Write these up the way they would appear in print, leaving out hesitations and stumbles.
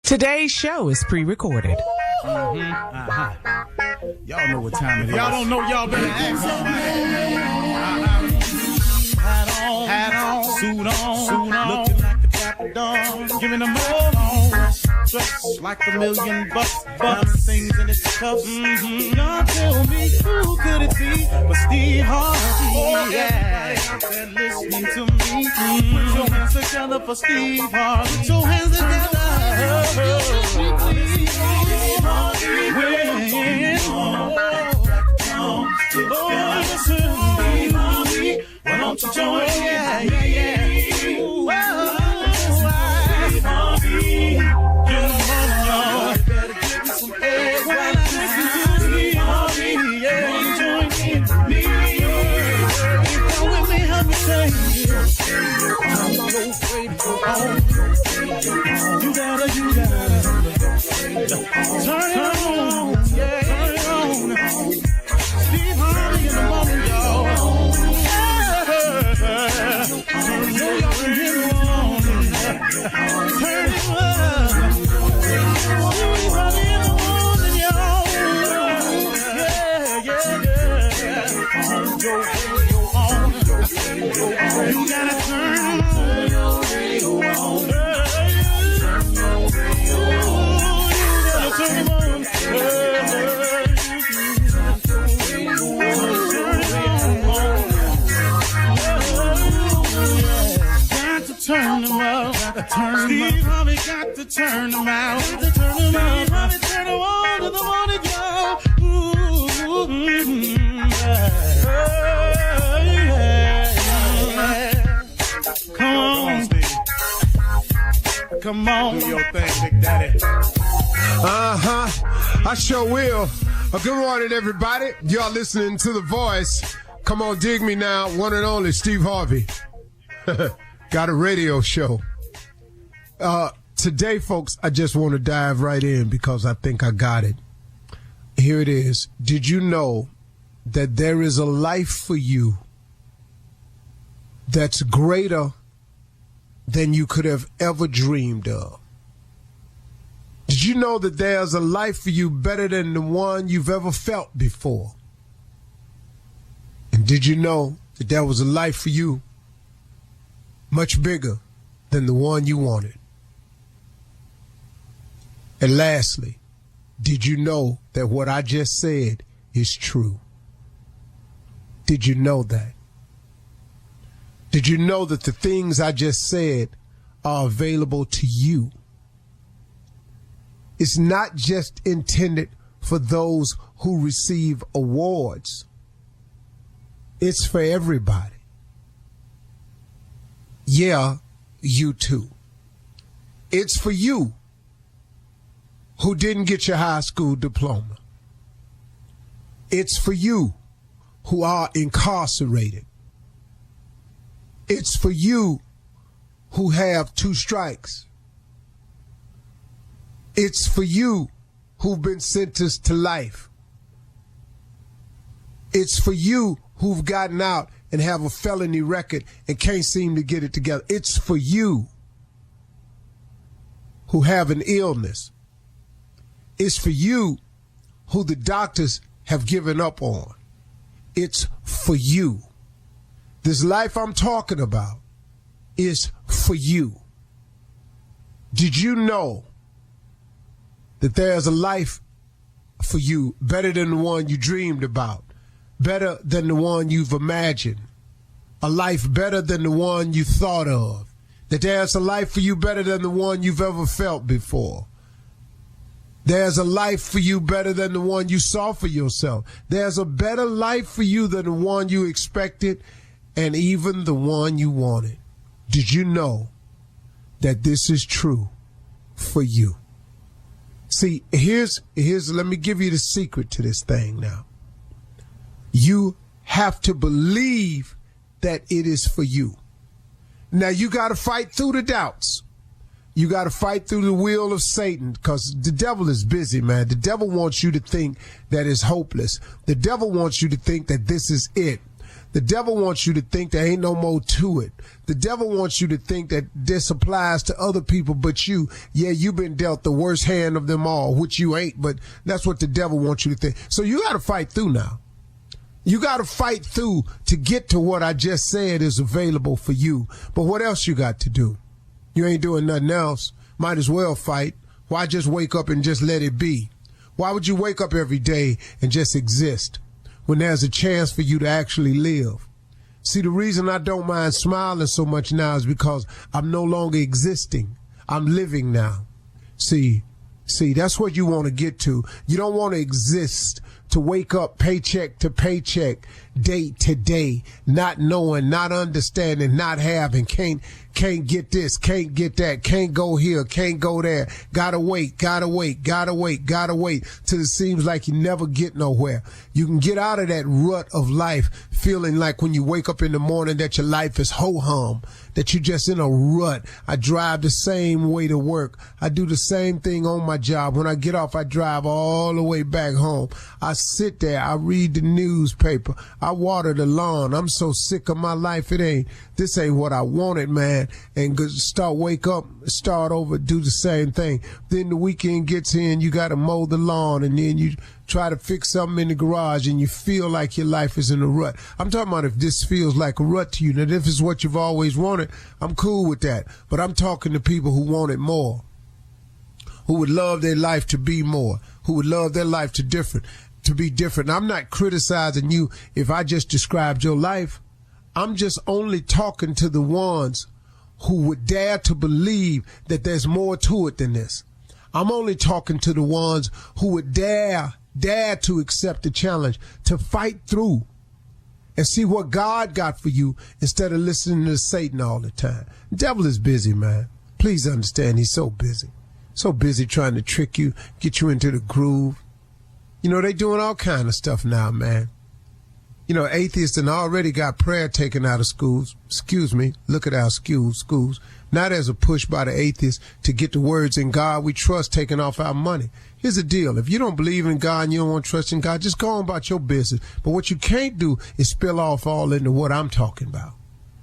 Today's show is pre-recorded. Y'all know what time it is. Y'all don't know, y'all better ask somebody. Hat on, suit on, looking like the Dapper Dawn, giving them all on. Dressed like $1,000,000, diamond things in its cuffs. Y'all tell me who could it be but Steve Harvey? Oh, yeah. Everybody out there listening to me. Put your hands together for Steve Harvey. Put your hands together. Steve Harvey. Why don't you join? Yeah. Steve Harvey. Get on, y'all. Better give me some eggs. Why not listen to Steve Harvey? Yeah, join me. Come with me, help me say. I'm not afraid to go home. You gotta. Turn it on. Yeah, turn it on. Steve Harvey in the morning, y'all. Turn it on. Turn it on. Steve Harvey in the morning, y'all. Yeah. Turn your radio on. You gotta turn your radio on. Turn them out. Steve Harvey got to turn them out. Steve Harvey turn them on to the morning, y'all. Come on, Steve. Come on. Do your thing, Big Daddy. I sure will. Good morning, everybody. Y'all listening to The Voice. Come on, dig me now. One and only Steve Harvey. Got a radio show. Today, folks, I just want to dive right in because I think I got it. Here it is. Did you know that there is a life for you that's greater than you could have ever dreamed of? Did you know that there's a life for you better than the one you've ever felt before? And did you know that there was a life for you much bigger than the one you wanted? And lastly, did you know that what I just said is true? Did you know that? Did you know that the things I just said are available to you? It's not just intended for those who receive awards. It's for everybody. Yeah, you too. It's for you who didn't get your high school diploma. It's for you who are incarcerated. It's for you who have 2 strikes. It's for you who've been sentenced to life. It's for you who've gotten out and have a felony record and can't seem to get it together. It's for you who have an illness. It's for you who the doctors have given up on. It's for you. This life I'm talking about is for you. Did you know that there's a life for you better than the one you dreamed about, better than the one you've imagined, a life better than the one you thought of, that there's a life for you better than the one you've ever felt before? There's a life for you better than the one you saw for yourself. There's a better life for you than the one you expected and even the one you wanted. Did you know that this is true for you? See, here's let me give you the secret to this thing now. You have to believe that it is for you. Now, you got to fight through the doubts. You got to fight through the will of Satan, because the devil is busy, man. The devil wants you to think that it's hopeless. The devil wants you to think that this is it. The devil wants you to think there ain't no more to it. The devil wants you to think that this applies to other people but you. Yeah, you've been dealt the worst hand of them all, which you ain't, but that's what the devil wants you to think. So you got to fight through now. You got to fight through to get to what I just said is available for you. But what else you got to do? You ain't doing nothing else. Might as well fight. Why just wake up and just let it be? Why would you wake up every day and just exist when there's a chance for you to actually live? See, the reason I don't mind smiling so much now is because I'm no longer existing. I'm living now. See, that's what you want to get to. You don't want to exist to wake up paycheck to paycheck, day to day, not knowing, not understanding, not having, can't get this, can't get that, can't go here, can't go there, gotta wait till it seems like you never get nowhere. You can get out of that rut of life feeling like when you wake up in the morning that your life is ho-hum, that you're just in a rut. I drive the same way to work. I do the same thing on my job. When I get off, I drive all the way back home. I sit there. I read the newspaper. I water the lawn. I'm so sick of my life. This ain't what I wanted, man. And wake up, start over, do the same thing. Then the weekend gets in, you got to mow the lawn, and then you try to fix something in the garage, and you feel like your life is in a rut. I'm talking about if this feels like a rut to you. Now, if it's what you've always wanted, I'm cool with that. But I'm talking to people who want it more, who would love their life to be more, who would love their life to be different. I'm not criticizing you if I just described your life. I'm just only talking to the ones who would dare to believe that there's more to it than this. I'm only talking to the ones who would dare to accept the challenge, to fight through and see what God got for you instead of listening to Satan all the time. The devil is busy, man. Please understand, he's so busy. So busy trying to trick you, get you into the groove. You know, they doing all kind of stuff now, man. You know, atheists and already got prayer taken out of schools. Excuse me, look at our schools. Now there's a push by the atheists to get the words "in God we trust" taken off our money. Here's the deal. If you don't believe in God and you don't want to trust in God, just go on about your business. But what you can't do is spill off all into what I'm talking about.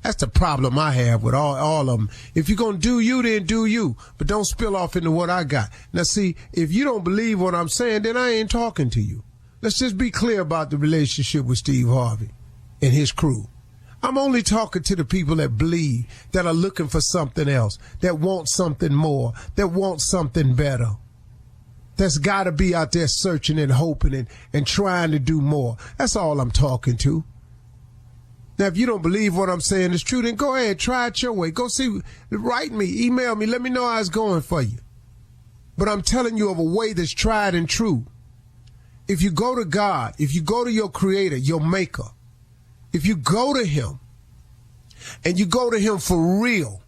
That's the problem I have with all of them. If you're going to do you, then do you. But don't spill off into what I got. Now, see, if you don't believe what I'm saying, then I ain't talking to you. Let's just be clear about the relationship with Steve Harvey and his crew. I'm only talking to the people that believe, that are looking for something else, that want something more, that want something better. That's got to be out there searching and hoping and trying to do more. That's all I'm talking to. Now, if you don't believe what I'm saying is true, then go ahead, try it your way. Go see, write me, email me, let me know how it's going for you. But I'm telling you of a way that's tried and true. If you go to God, if you go to your creator, your maker, if you go to him and you go to him for real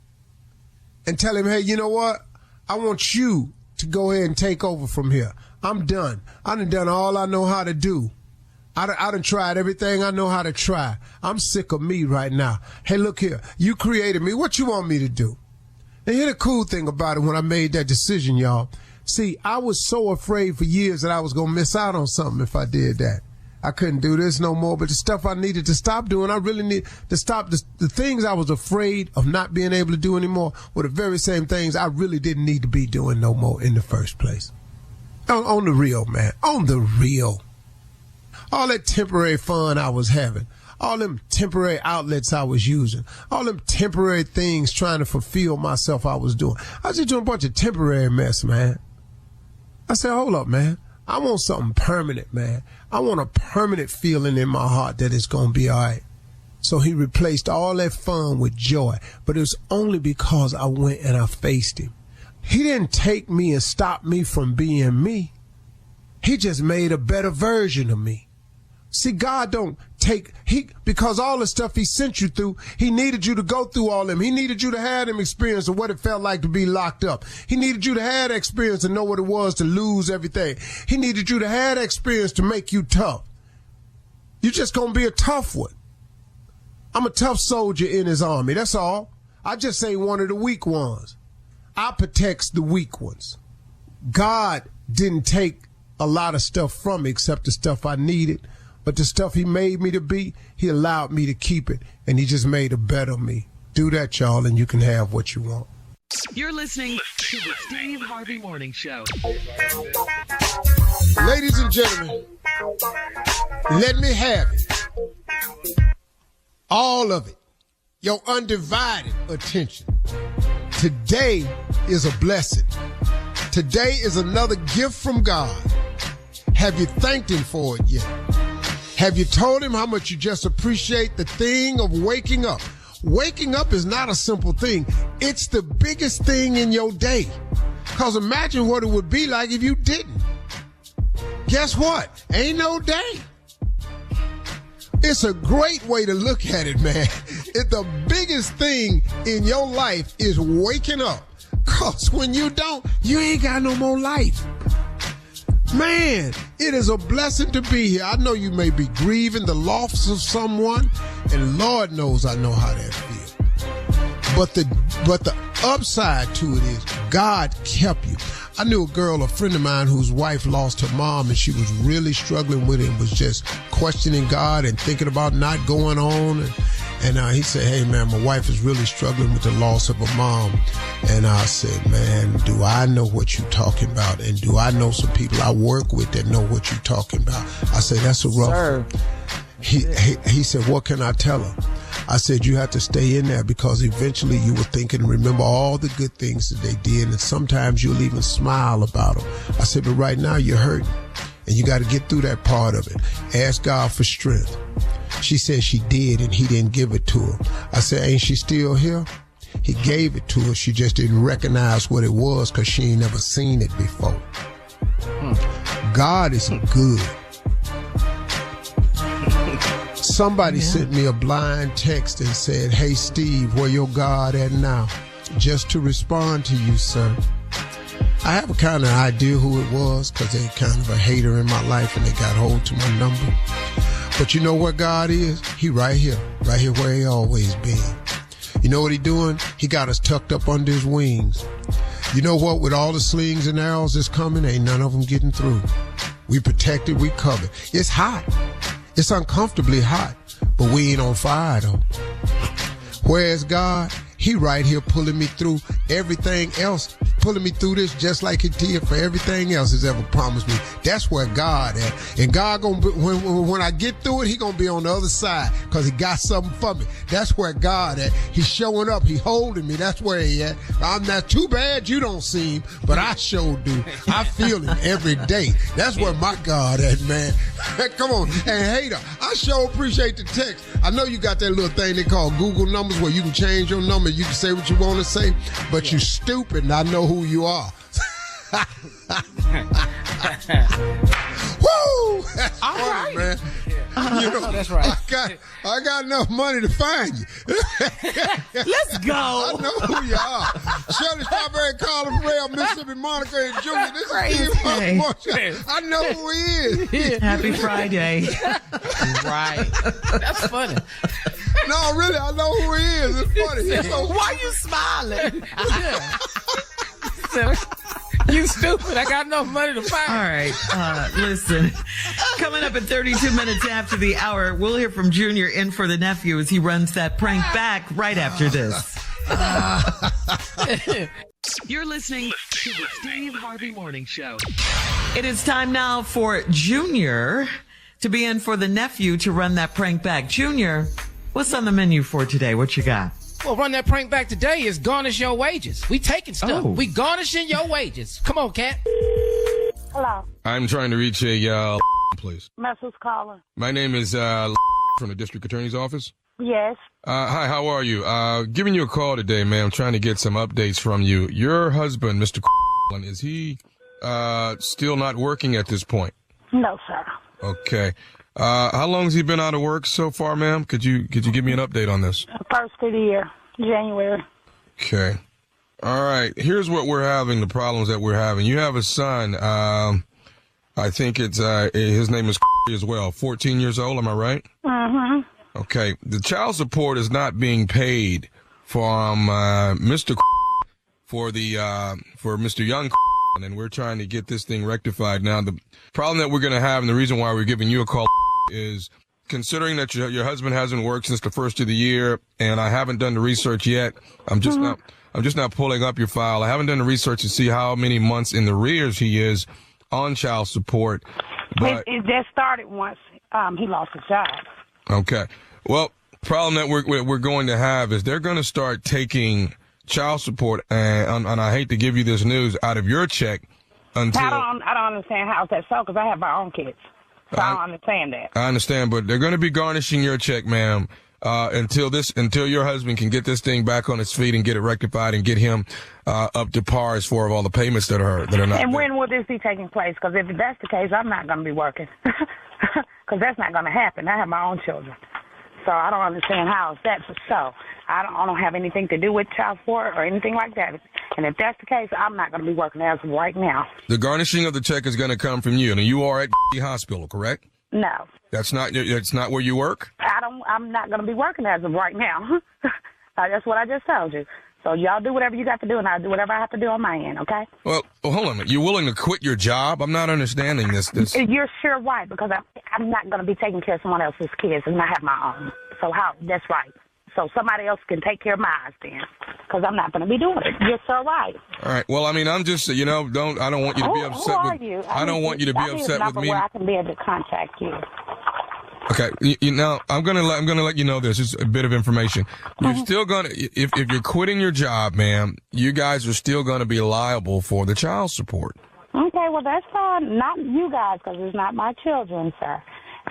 and tell him, hey, you know what? I want you to go ahead and take over from here. I'm done. I done all I know how to do. I done tried everything I know how to try. I'm sick of me right now. Hey, look here. You created me. What you want me to do? And here's the cool thing about it when I made that decision, y'all. See, I was so afraid for years that I was going to miss out on something if I did that. I couldn't do this no more, but the stuff I needed to stop doing, I really need to stop. The things I was afraid of not being able to do anymore were the very same things I really didn't need to be doing no more in the first place. On the real, man. On the real. All that temporary fun I was having, all them temporary outlets I was using, all them temporary things trying to fulfill myself I was doing. I was just doing a bunch of temporary mess, man. I said, hold up, man. I want something permanent, man. I want a permanent feeling in my heart that it's going to be all right. So he replaced all that fun with joy. But it was only because I went and I faced him. He didn't take me and stop me from being me. He just made a better version of me. See, God don't take, because all the stuff he sent you through, he needed you to go through all them. He needed you to have them experience of what it felt like to be locked up. He needed you to have that experience to know what it was to lose everything. He needed you to have that experience to make you tough. You're just going to be a tough one. I'm a tough soldier in his army. That's all. I just ain't one of the weak ones. I protect the weak ones. God didn't take a lot of stuff from me except the stuff I needed. But the stuff he made me to be, he allowed me to keep it, and he just made a better me. Do that, y'all, and you can have what you want. You're listening to the Steve Harvey Morning Show. Ladies and gentlemen, let me have it. All of it. Your undivided attention. Today is a blessing. Today is another gift from God. Have you thanked him for it yet? Have you told him how much you just appreciate the thing of waking up? Waking up is not a simple thing. It's the biggest thing in your day. Because imagine what it would be like if you didn't. Guess what? Ain't no day. It's a great way to look at it, man. The biggest thing in your life is waking up. Because when you don't, you ain't got no more life. Man, it is a blessing to be here. I know you may be grieving the loss of someone, and Lord knows I know how that feels. But the upside to it is God kept you. I knew a girl, a friend of mine, whose wife lost her mom, and she was really struggling with it and was just questioning God and thinking about not going on. And he said, hey, man, my wife is really struggling with the loss of her mom. And I said, man, do I know what you're talking about? And do I know some people I work with that know what you're talking about? I said, that's a rough. Sir. He said, what can I tell her? I said, you have to stay in there because eventually you will think and remember all the good things that they did. And sometimes you'll even smile about them. I said, but right now you're hurting and you got to get through that part of it. Ask God for strength. She said she did, and he didn't give it to her. I said, ain't she still here? He gave it to her. She just didn't recognize what it was because she ain't never seen it before. God is good. Somebody sent me a blind text and said, hey, Steve, where your God at now? Just to respond to you, sir. I have a kind of idea who it was because they're kind of a hater in my life and they got hold to my number. But you know what God is? He right here where he always been. You know what he doing? He got us tucked up under his wings. You know what? With all the slings and arrows that's coming, ain't none of them getting through. We protected, we covered. It's hot. It's uncomfortably hot, but we ain't on fire though. Where's God? He right here pulling me through everything else, pulling me through this just like he did for everything else he's ever promised me. That's where God at. And God gonna be, when I get through it, he gonna be on the other side because he got something for me. That's where God at. He's showing up. He holding me. That's where he at. I'm not too bad you don't see him, but I sure do. I feel him every day. That's where my God at, man. Come on. And hater, I sure appreciate the text. I know you got that little thing they call Google numbers where you can change your number. You can say what you want to say, but you stupid and I know who you are. Woo! That's all funny, right, man. You know, that's right. I got enough money to find you. Let's go. I know who you are. Shirley Strawberry, Carla Farrell, Mississippi Monica, and Junior. This is Steve Harvey Morning Show. I know who he is. Happy Friday. Right. That's funny. No, really, I know who he is. It's funny. He's so Why you smiling? You stupid. I got enough money to find. All right. Listen, coming up at 32 minutes after the hour, we'll hear from Junior in for the nephew as he runs that prank back right after this. You're listening to the Steve Harvey Morning Show. It is time now for Junior to be in for the nephew to run that prank back. Junior, what's on the menu for today? What you got? Well, run that prank back today is garnish your wages. We taking stuff. Oh. We garnishing your wages. Come on, cat. Hello. I'm trying to reach a please. Who's calling? My name is from the district attorney's office. Yes. Hi, how are you? Giving you a call today, ma'am. I'm trying to get some updates from you. Your husband, Mr. is he still not working at this point? No, sir. Okay. How long has he been out of work so far, ma'am? Could you give me an update on this? First of the year, January. Okay. All right. Here's what we're having, the problems that we're having. You have a son. I think it's his name is as well. 14 years old. Am I right? Mm-hmm. Okay. The child support is not being paid from Mr. for Mr. Young, and we're trying to get this thing rectified. Now, the problem that we're going to have, and the reason why we're giving you a call, is considering that your husband hasn't worked since the first of the year, and I haven't done the research yet. I'm just not pulling up your file. I haven't done the research to see how many months in the rears he is on child support. But It just started once he lost his job. okay, well, problem that we're going to have is they're going to start taking child support, and I hate to give you this news, out of your check until I don't understand how that's so because I have my own kids. So I don't understand that. I understand, but they're going to be garnishing your check, ma'am, until your husband can get this thing back on its feet and get it rectified and get him up to par as far as all the payments that are not. And there. when will this be taking place? Because if that's the case, I'm not going to be working. Because that's not going to happen. I have my own children. So I don't understand how that's so. I don't have anything to do with child support or anything like that. And if that's the case, I'm not going to be working as of right now. The garnishing of the check is going to come from you, and you are at the hospital, correct? No. That's not where you work? I'm not going to be working as of right now. That's what I just told you. So y'all do whatever you got to do, and I'll do whatever I have to do on my end, okay? Well, hold on a minute. You're willing to quit your job? I'm not understanding this. You're sure right, because I'm not going to be taking care of someone else's kids and I have my own. So that's right. So somebody else can take care of mine then, because I'm not going to be doing it. You're so right. All right. Well, I mean, I'm just, I don't want you to be upset who with. are you? I don't want you to be upset with me. Where I can be able to contact you. Okay. Now I'm gonna let you know this. It's a bit of information. You're still gonna, if you're quitting your job, ma'am, you guys are still gonna be liable for the child support. Okay. Well, that's fine. Not you guys, because it's not my children, sir.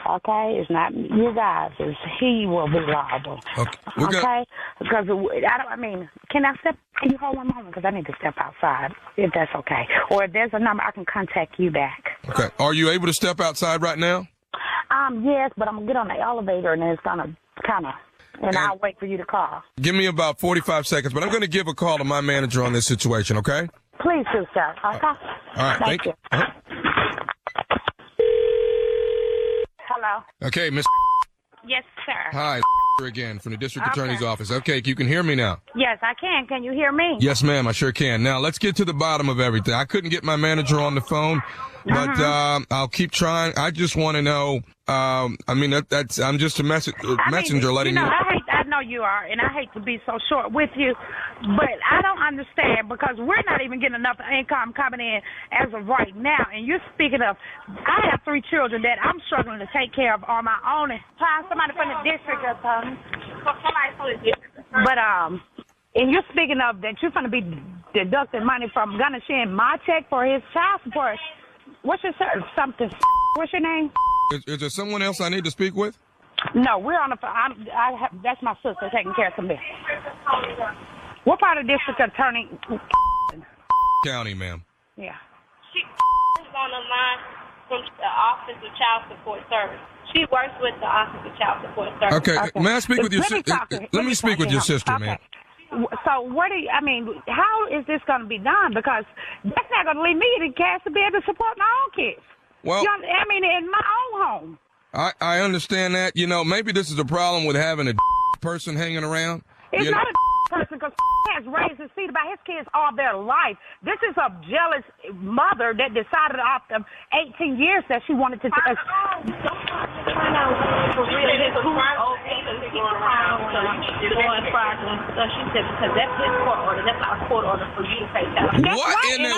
Okay, it's not you guys. It's he will be liable. Okay, because can you hold one moment? Because I need to step outside, if that's okay. Or if there's a number, I can contact you back. Okay. Are you able to step outside right now? Yes, but I'm gonna get on the elevator and it's gonna and I'll wait for you to call. Give me about 45 seconds, but I'm gonna give a call to my manager on this situation. Okay? Please do, sir. Okay. All right. Thank you. Hello. Okay, Miss. Yes, sir. Hi, again from the district attorney's office. Okay, you can hear me now. Yes, I can. Can you hear me? Yes, ma'am, I sure can. Now, let's get to the bottom of everything. I couldn't get my manager on the phone, but I'll keep trying. I just want to know. I'm just a messenger letting you. I know you are, and I hate to be so short with you, but I don't understand because we're not even getting enough income coming in as of right now. And you're speaking of, I have 3 children that I'm struggling to take care of on my own. And somebody from the district or something. Somebody from the district. But and you're speaking of that you're going to be deducting money from gonna share my check for his child support. What's your something? What's your name? Is there someone else I need to speak with? No, we're on the phone. That's my sister taking care of some business. What part of district attorney? County, ma'am. Yeah. She's on the line from the Office of Child Support Service. She works with the Office of Child Support Service. Okay. May I speak with your sister? Let me speak with your sister, ma'am. So how is this going to be done? Because that's not going to leave me the cash to be able to support my own kids. Well, in my own home. I understand that. Maybe this is a problem with having a person hanging around. It's not a person because has raised his feet about his kids all their life. This is a jealous mother that decided after 18 years that she wanted to.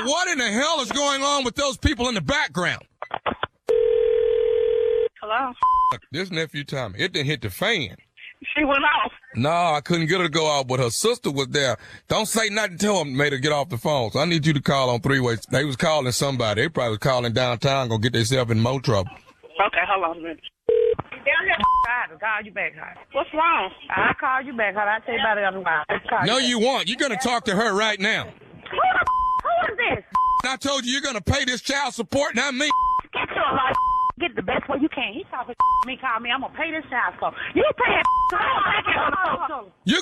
What in the hell is going on with those people in the background? Hello? This nephew Tommy, it didn't hit the fan. She went off. No, I couldn't get her to go out, but her sister was there. Don't say nothing to her, made her get off the phone. So I need you to call on 3-way. They was calling somebody. They probably was calling downtown, gonna get themselves in more trouble. Okay, hold on a minute. I have to call you back, Harvey. What's wrong? I'll call you back, Harvey. I'll tell you about it otherwise. No, you won't. You're gonna talk to her right now. Who is this? I told you you're gonna pay this child support, not me. Get your life. Get the best way you can. He talking me, call me. I'm gonna pay this child support. You pay that. You're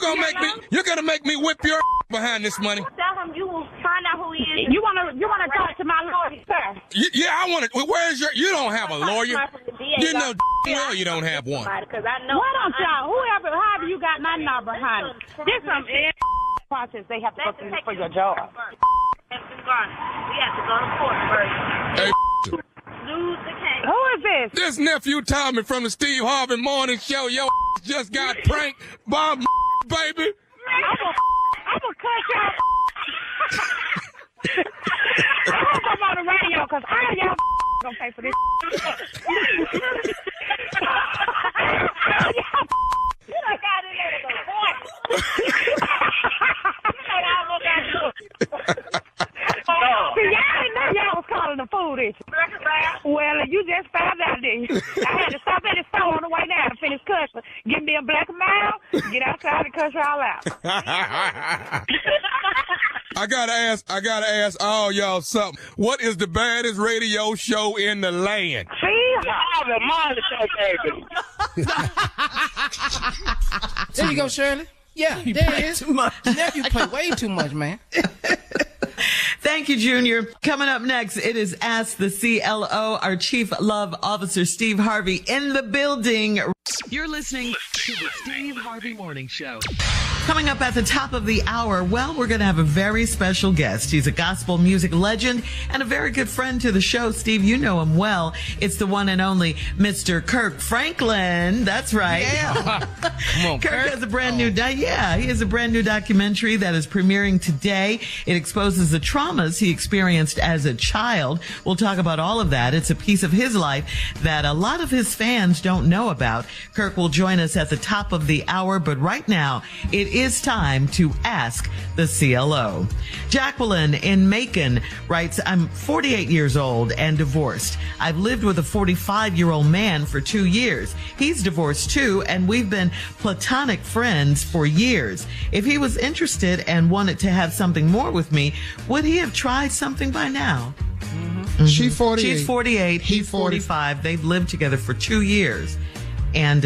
gonna make me whip your behind this money. Tell him you will find out who he is. You wanna talk to my lawyer, sir? Yeah, I want to. Where's your? You don't have a lawyer. You know well you don't have one. Because I know. Why don't y'all? However you got my number, honey. This some process they have to go through for your job. We have to go to court first. Hey, Lose the case. Who is this? Yes. This nephew Tommy from the Steve Harvey Morning Show, yo just got pranked by baby. I'm gonna cut y'all. I'm gonna come on the radio because all y'all gonna pay for this. You done got it at the point. See, y'all didn't know y'all was calling the food issue. Well, you just found out, didn't you? I had to stop at the store on the way down to finish cussing. Give me a black mile, get outside and cuss y'all out. I gotta ask all y'all something. What is the baddest radio show in the land? See? The Morning Show, baby. There you go, Shirley. Yeah, there it is. Nephew play way too much, man. Thank you, Junior. Coming up next, it is Ask the CLO, our Chief Love Officer, Steve Harvey, in the building. You're listening to the Steve Harvey Morning Show. Coming up at the top of the hour, well, we're going to have a very special guest. He's a gospel music legend and a very good friend to the show. Steve, you know him well. It's the one and only Mr. Kirk Franklin. That's right. Yeah. Come on, Kirk has a brand new, he has a brand new documentary that is premiering today. It exposes the traumas he experienced as a child. We'll talk about all of that. It's a piece of his life that a lot of his fans don't know about. Kirk will join us at the top of the hour, but right now, it is time to ask the CLO. Jacqueline in Macon writes, I'm 48 years old and divorced. I've lived with a 45-year-old man for 2 years. He's divorced too, and we've been platonic friends for years. If he was interested and wanted to have something more with me, would he have tried something by now? Mm-hmm. She's 48. She's 48. He's 45. They've lived together for 2 years. And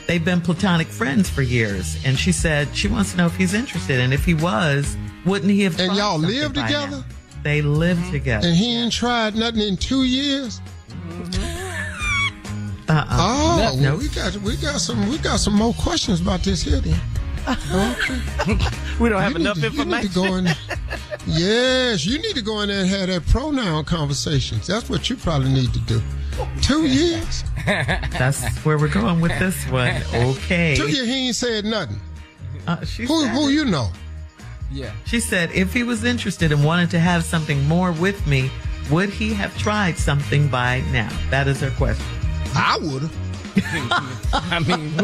they've been platonic friends for years. And she said she wants to know if he's interested. And if he was, wouldn't he have tried? And y'all live by together? now? They live together. And he ain't tried nothing in 2 years? Uh-uh. Oh, well, we got some more questions about this here then. Okay. We don't have enough information. You need to go in. Yes, you need to go in there and have that pronoun conversations. That's what you probably need to do. 2 years? That's where we're going with this one. Okay. 2 years, he ain't said nothing. Who you know? Yeah. She said if he was interested and wanted to have something more with me, would he have tried something by now? That is her question. I would have. I mean,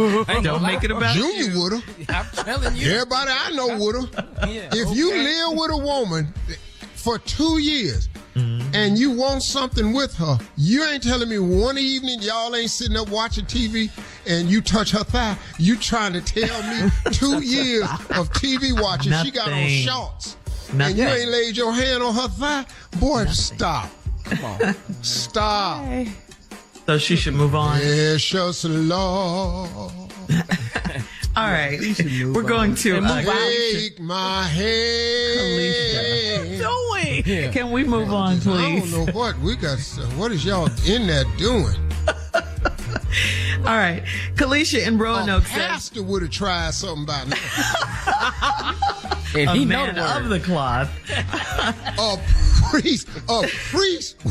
don't make it about Junior you. would have. I'm telling you. Everybody I know would have. Yeah, if you live with a woman for 2 years and you want something with her, you ain't telling me one evening y'all ain't sitting up watching TV and you touch her thigh. You trying to tell me 2 years of TV watching, she got on shorts. And you ain't laid your hand on her thigh? Boy, stop. Come on. Stop. So she should move on. Precious Lord. All right. We're going to take my hand. Yeah. Can we move on, please? I don't know what we got. What is y'all in there doing? All right. Kalisha in Roanoke says, pastor would have tried something by now. And he a man of the cloth. A priest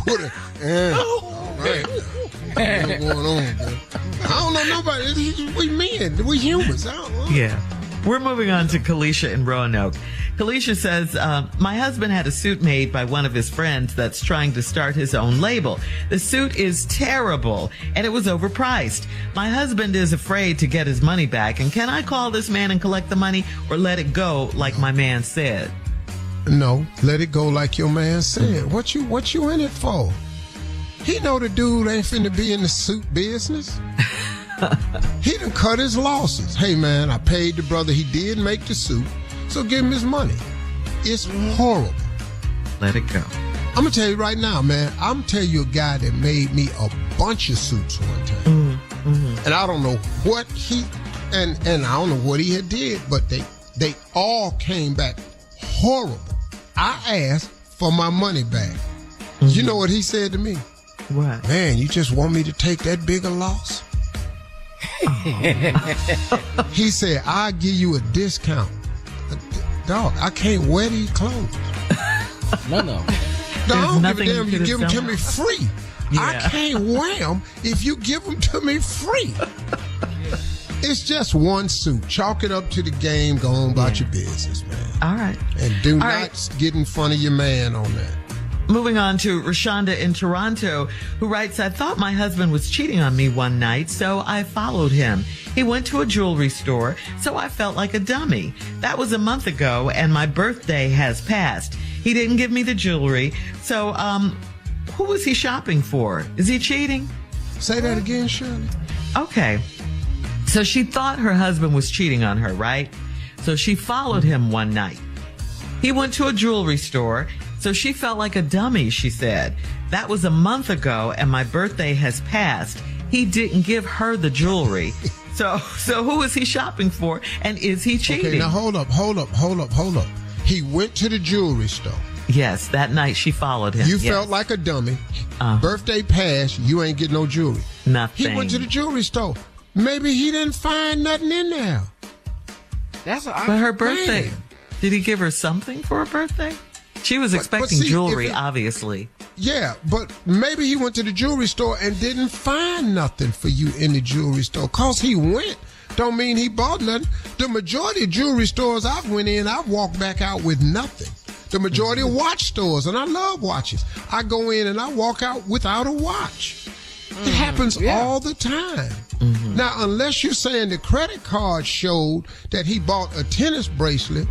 would have. Right. What's going on, man? I don't know nobody. We men. We humans. I don't know. Yeah. We're moving on to Kalisha in Roanoke. Kalisha says, my husband had a suit made by one of his friends that's trying to start his own label. The suit is terrible, and it was overpriced. My husband is afraid to get his money back, and can I call this man and collect the money or let it go like my man said? No, let it go like your man said. What you in it for? He know the dude ain't finna be in the suit business. He done cut his losses. Hey, man, I paid the brother. He did make the suit, so give him his money. It's horrible. Let it go. I'm going to tell you right now, man. I'm telling you a guy that made me a bunch of suits one time. And I don't know what and I don't know what he had did, but they all came back horrible. I asked for my money back. You know what he said to me? What? Man, you just want me to take that bigger loss? He said, I'll give you a discount. Dog, I can't wear these clothes. No. I don't give a damn. You give them to me free. I can't wear them if you give them to me free. It's just one suit. Chalk it up to the game. Go on about your business, man. All right. And do not get in front of your man on that. Moving on to Rashonda in Toronto, who writes, I thought my husband was cheating on me one night, so I followed him. He went to a jewelry store, so I felt like a dummy. That was a month ago, and my birthday has passed. He didn't give me the jewelry, so who was he shopping for? Is he cheating? Say that again, Shirley. Okay. So she thought her husband was cheating on her, right? So she followed him one night. He went to a jewelry store, so she felt like a dummy, she said. That was a month ago, and my birthday has passed. He didn't give her the jewelry. So who is he shopping for, and is he cheating? Okay, now hold up. He went to the jewelry store. Yes, that night she followed him. You felt like a dummy. Birthday passed, you ain't get no jewelry. Nothing. He went to the jewelry store. Maybe he didn't find nothing in there. But her birthday. Man. Did he give her something for her birthday? She was expecting jewelry, obviously. Yeah, but maybe he went to the jewelry store and didn't find nothing for you in the jewelry store. 'Cause he went don't mean he bought nothing. The majority of jewelry stores I've went in, I've walked back out with nothing. The majority of watch stores, and I love watches, I go in and I walk out without a watch. It happens all the time. Mm-hmm. Now, unless you're saying the credit card showed that he bought a tennis bracelet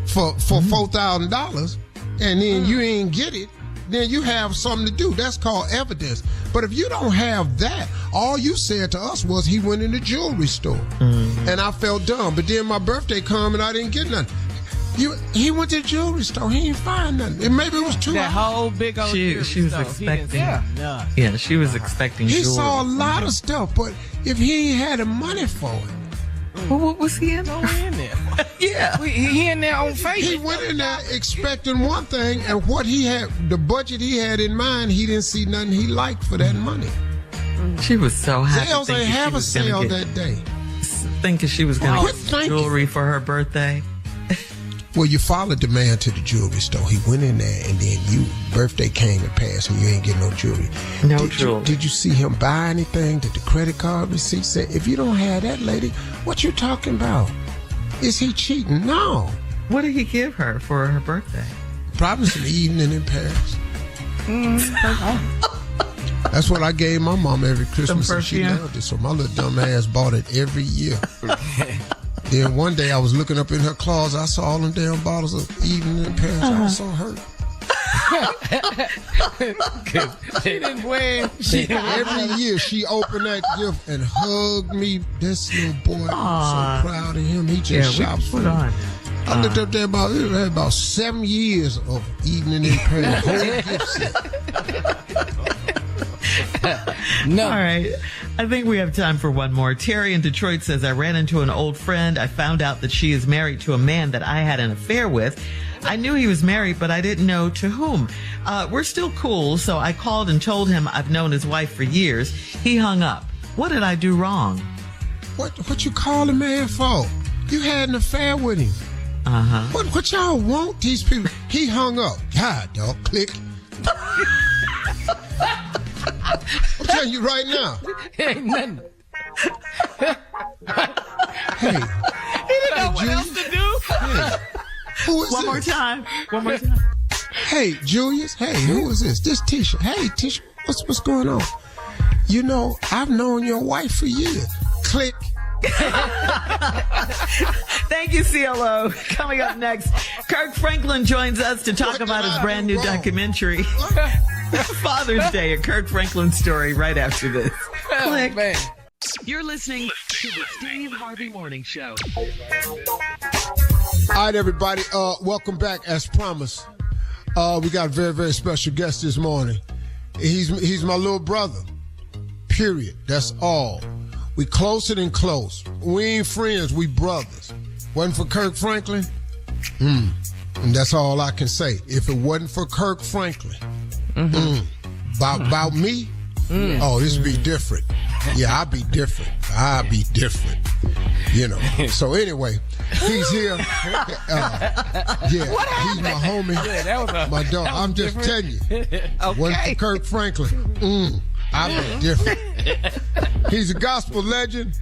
for $4,000 and then you ain't get it, then you have something to do. That's called evidence. But if you don't have that, all you said to us was he went in the jewelry store. Mm-hmm. And I felt dumb. But then my birthday come and I didn't get nothing. He went to the jewelry store. He didn't find nothing. And maybe it was too that high. whole big old She was expecting. Yeah, she was expecting He jewelry. saw a lot of stuff, but if he ain't had the money for it. Well, what was he in? Go in there. Yeah. He in there on faith. He went in there expecting one thing, and what he had, the budget he had in mind, he didn't see nothing he liked for that money. She was so happy. Sales ain't have a sale that day. Thinking she was going to get jewelry for her birthday. Well, you followed the man to the jewelry store. He went in there, and then birthday came and passed, and you ain't get no jewelry. Jewelry. Did you see him buy anything? Did the credit card receipt say, if you don't have that, lady, what you talking about? Is he cheating? No. What did he give her for her birthday? Probably some evening in Paris. That's what I gave my mom every Christmas, and she loved it. So my little dumb ass bought it every year. Then one day I was looking up in her closet. I saw all them damn bottles of evening in Paris. I was so hurt. She didn't wear. Every year she opened that gift and hugged me. This little boy, I'm so proud of him. He just shops for me. I looked up there about 7 years of evening in Paris. Whole gift set. No. All right. I think we have time for one more. Terry in Detroit says, I ran into an old friend. I found out that she is married to a man that I had an affair with. I knew he was married, but I didn't know to whom. We're still cool, so I called and told him I've known his wife for years. He hung up. What did I do wrong? What you call a man for? You had an affair with him. Uh-huh. What y'all want these people? He hung up. God, dog, click. I'm telling you right now. Ain't nothing. Hey. He didn't know what else to do. Hey. Who is One this? more time. One more time. Hey, Julius. Hey, who is this? This Tisha. Hey, Tisha. What's going on? You know, I've known your wife for years. Click. Thank you, CLO. Coming up next, Kirk Franklin joins us to talk about his brand new documentary, Father's Day, a Kirk Franklin story, right after this. Click. Man. You're listening to the Steve Harvey Morning Show. All right, everybody. Welcome back. As promised, we got a very, very special guest this morning. He's my little brother. Period. That's all. We closer than close. We ain't friends. We brothers. Wasn't for Kirk Franklin? And that's all I can say. If it wasn't for Kirk Franklin, about me, oh, this would be different. Yeah, I'll be different. You know. So anyway, he's here. He's my homie. Yeah, that was my dog. I'm just telling you. One for Kirk Franklin. I'll be different. He's a gospel legend.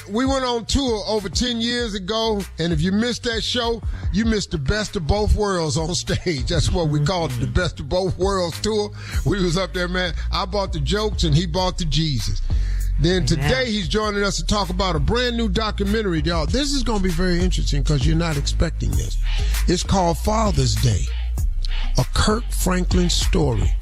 We went on tour over 10 years ago, and if you missed that show, you missed the best of both worlds on stage. That's what we called it, the best of both worlds tour. We was up there, man. I bought the jokes, and he bought the Jesus. Then today, he's joining us to talk about a brand new documentary, y'all. This is going to be very interesting because you're not expecting this. It's called Father's Day, a Kirk Franklin story.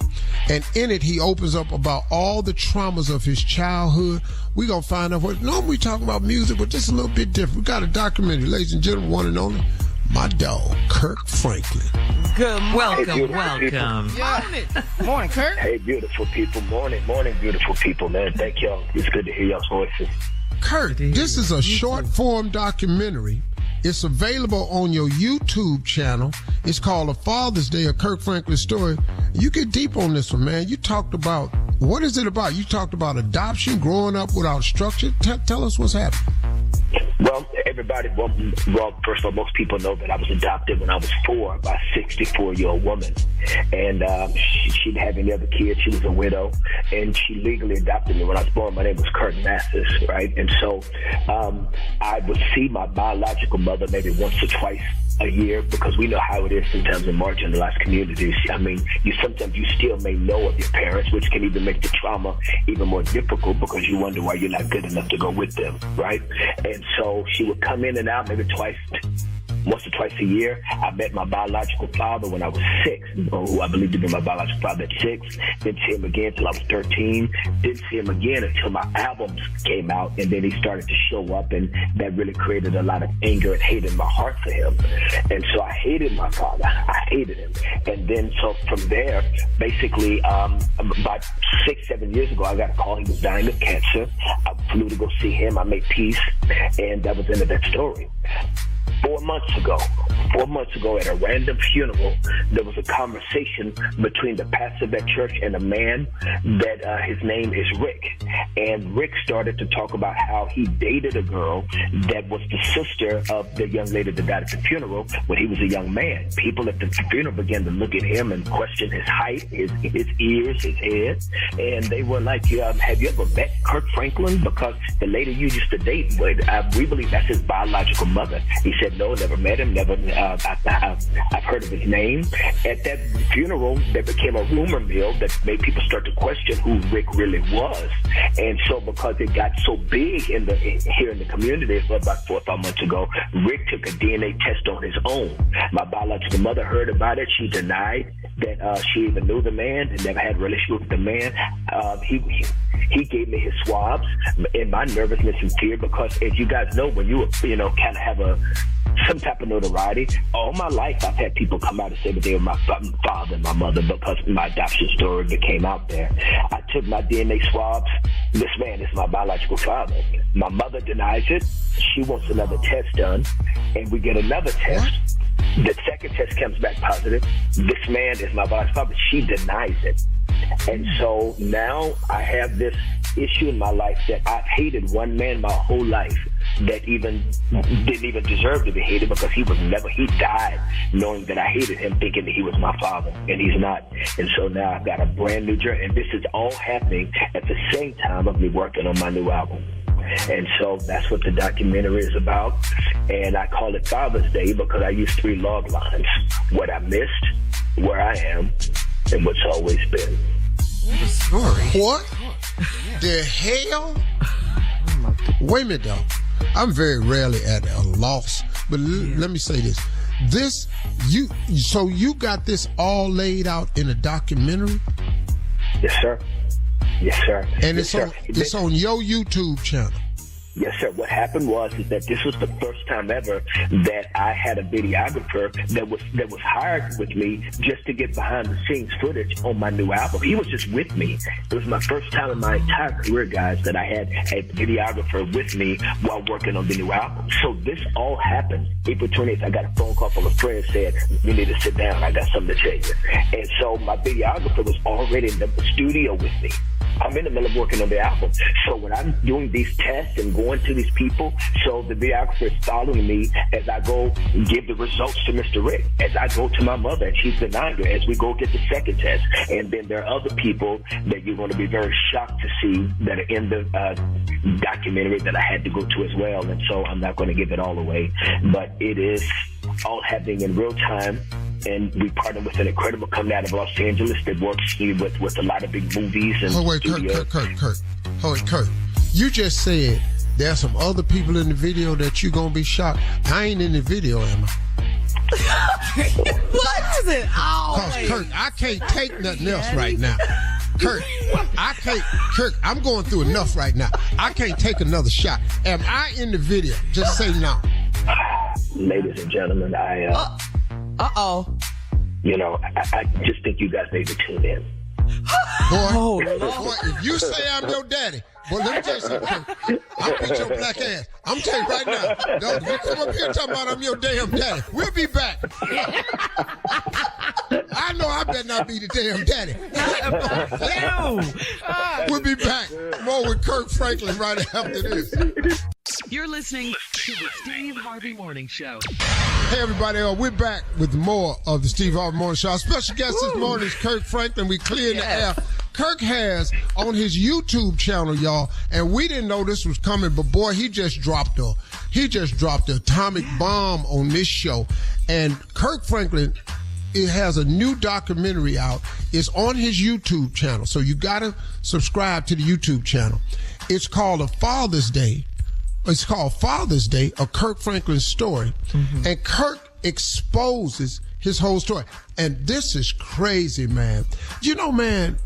And in it, he opens up about all the traumas of his childhood. We're going to find out what, normally we talk about music, but just a little bit different. We got a documentary, ladies and gentlemen, one and only, my dog, Kirk Franklin. Good, welcome. Yeah. Morning, Kirk. Hey, beautiful people. Morning, beautiful people, man. Thank y'all. It's good to hear y'all's voices. Kirk, this is a short-form documentary. It's available on your YouTube channel. It's called A Father's Day, a Kirk Franklin story. You get deep on this one, man. You talked about, what is it about? You talked about adoption, growing up without structure. Tell us what's happening. Well, everybody, first of all, most people know that I was adopted when I was 4 by a 64-year-old woman. And she didn't have any other kids. She was a widow. And she legally adopted me when I was born. My name was Kirk Masses, right? And so I would see my biological mother maybe once or twice a year, because we know how it is sometimes in marginalized communities. I mean, sometimes you still may know of your parents, which can even make the trauma even more difficult because you wonder why you're not good enough to go with them, right? And so she would come in and out maybe once or twice a year. I met my biological father when I was 6, who I believe to be my biological father at 6. Didn't see him again until I was 13. Didn't see him again until my albums came out, and then he started to show up, and that really created a lot of anger and hate in my heart for him. And so I hated my father. I hated him. And then so from there, basically, about 6-7 years ago, I got a call. He was dying of cancer. I flew to go see him. I made peace, and that was the end of that story. 4 months ago at a random funeral, there was a conversation between the pastor of that church and a man that his name is Rick. And Rick started to talk about how he dated a girl that was the sister of the young lady that died at the funeral when he was a young man. People at the funeral began to look at him and question his height, his ears, his head. And they were like, have you ever met Kirk Franklin? Because the lady you used to date, we believe that's his biological mother. He said, no, never met him, I've heard of his name. At that funeral, there became a rumor mill that made people start to question who Rick really was. And so because it got so big here in the community about 4 or 5 months ago, Rick took a DNA test on his own. My biological mother heard about it. She denied that she even knew the man and never had a relationship with the man. He gave me his swabs in my nervousness and fear because, as you guys know, when you kind of have some type of notoriety, all my life I've had people come out and say that they were my father and my mother because my adoption story became out there. I took my DNA swabs. This man is my biological father. My mother denies it. She wants another test done, and we get another test. The second test comes back positive. This man is my biological father. She denies it. And so now I have this issue in my life that I've hated one man my whole life that didn't even deserve to be hated because he died knowing that I hated him, thinking that he was my father, and he's not. And so now I've got a brand new journey, and this is all happening at the same time of me working on my new album. And so that's what the documentary is about. And I call it Father's Day because I use 3 log lines: what I missed, where I am, and what's always been. What a story. What the hell? Wait a minute, though. I'm very rarely at a loss, but let me say this. So you got this all laid out in a documentary? Yes, sir. Yes, sir. And yes, it's on your YouTube channel. Yes, sir. What happened was that this was the first time ever that I had a videographer that was hired with me just to get behind the scenes footage on my new album. He was just with me. It was my first time in my entire career, guys, that I had a videographer with me while working on the new album. So this all happened April 20th. I got a phone call from a friend said, "You need to sit down. I got something to tell you." And so my videographer was already in the studio with me. I'm in the middle of working on the album. So when I'm doing these tests and going to these people, so the videographer is following me as I go give the results to Mr. Rick, as I go to my mother and she's denying her, as we go get the second test. And then there are other people that you're going to be very shocked to see that are in the documentary that I had to go to as well. And so I'm not going to give it all away, but it is all happening in real time. And we partner with an incredible company out of Los Angeles that works with a lot of big movies and studios. Kirk. You just said there's some other people in the video that you're going to be shocked. I ain't in the video, am I? What is it? Because, Kirk, I can't take nothing else right now. Kirk, I'm going through enough right now. I can't take another shot. Am I in the video? Just say no. Ladies and gentlemen, you know, I just think you guys need to tune in. Boy, if you say I'm your daddy, boy, let me tell you something. I'll beat your black ass. I'm telling you right now. Don't you come up here talking about I'm your damn daddy. We'll be back. I know I better not be the damn daddy. We'll be back. More with Kirk Franklin right after this. You're listening to the Steve Harvey Morning Show. Hey, everybody. We're back with more of the Steve Harvey Morning Show. Our special guest this morning is Kirk Franklin. We clearing the air. Kirk has on his YouTube channel, y'all, and we didn't know this was coming, but boy, he just dropped the atomic bomb on this show. And Kirk Franklin, it has a new documentary out. It's on his YouTube channel, so you gotta subscribe to the YouTube channel. It's called Father's Day, A Kirk Franklin Story. Mm-hmm. And Kirk exposes his whole story. And this is crazy, man. You know, man,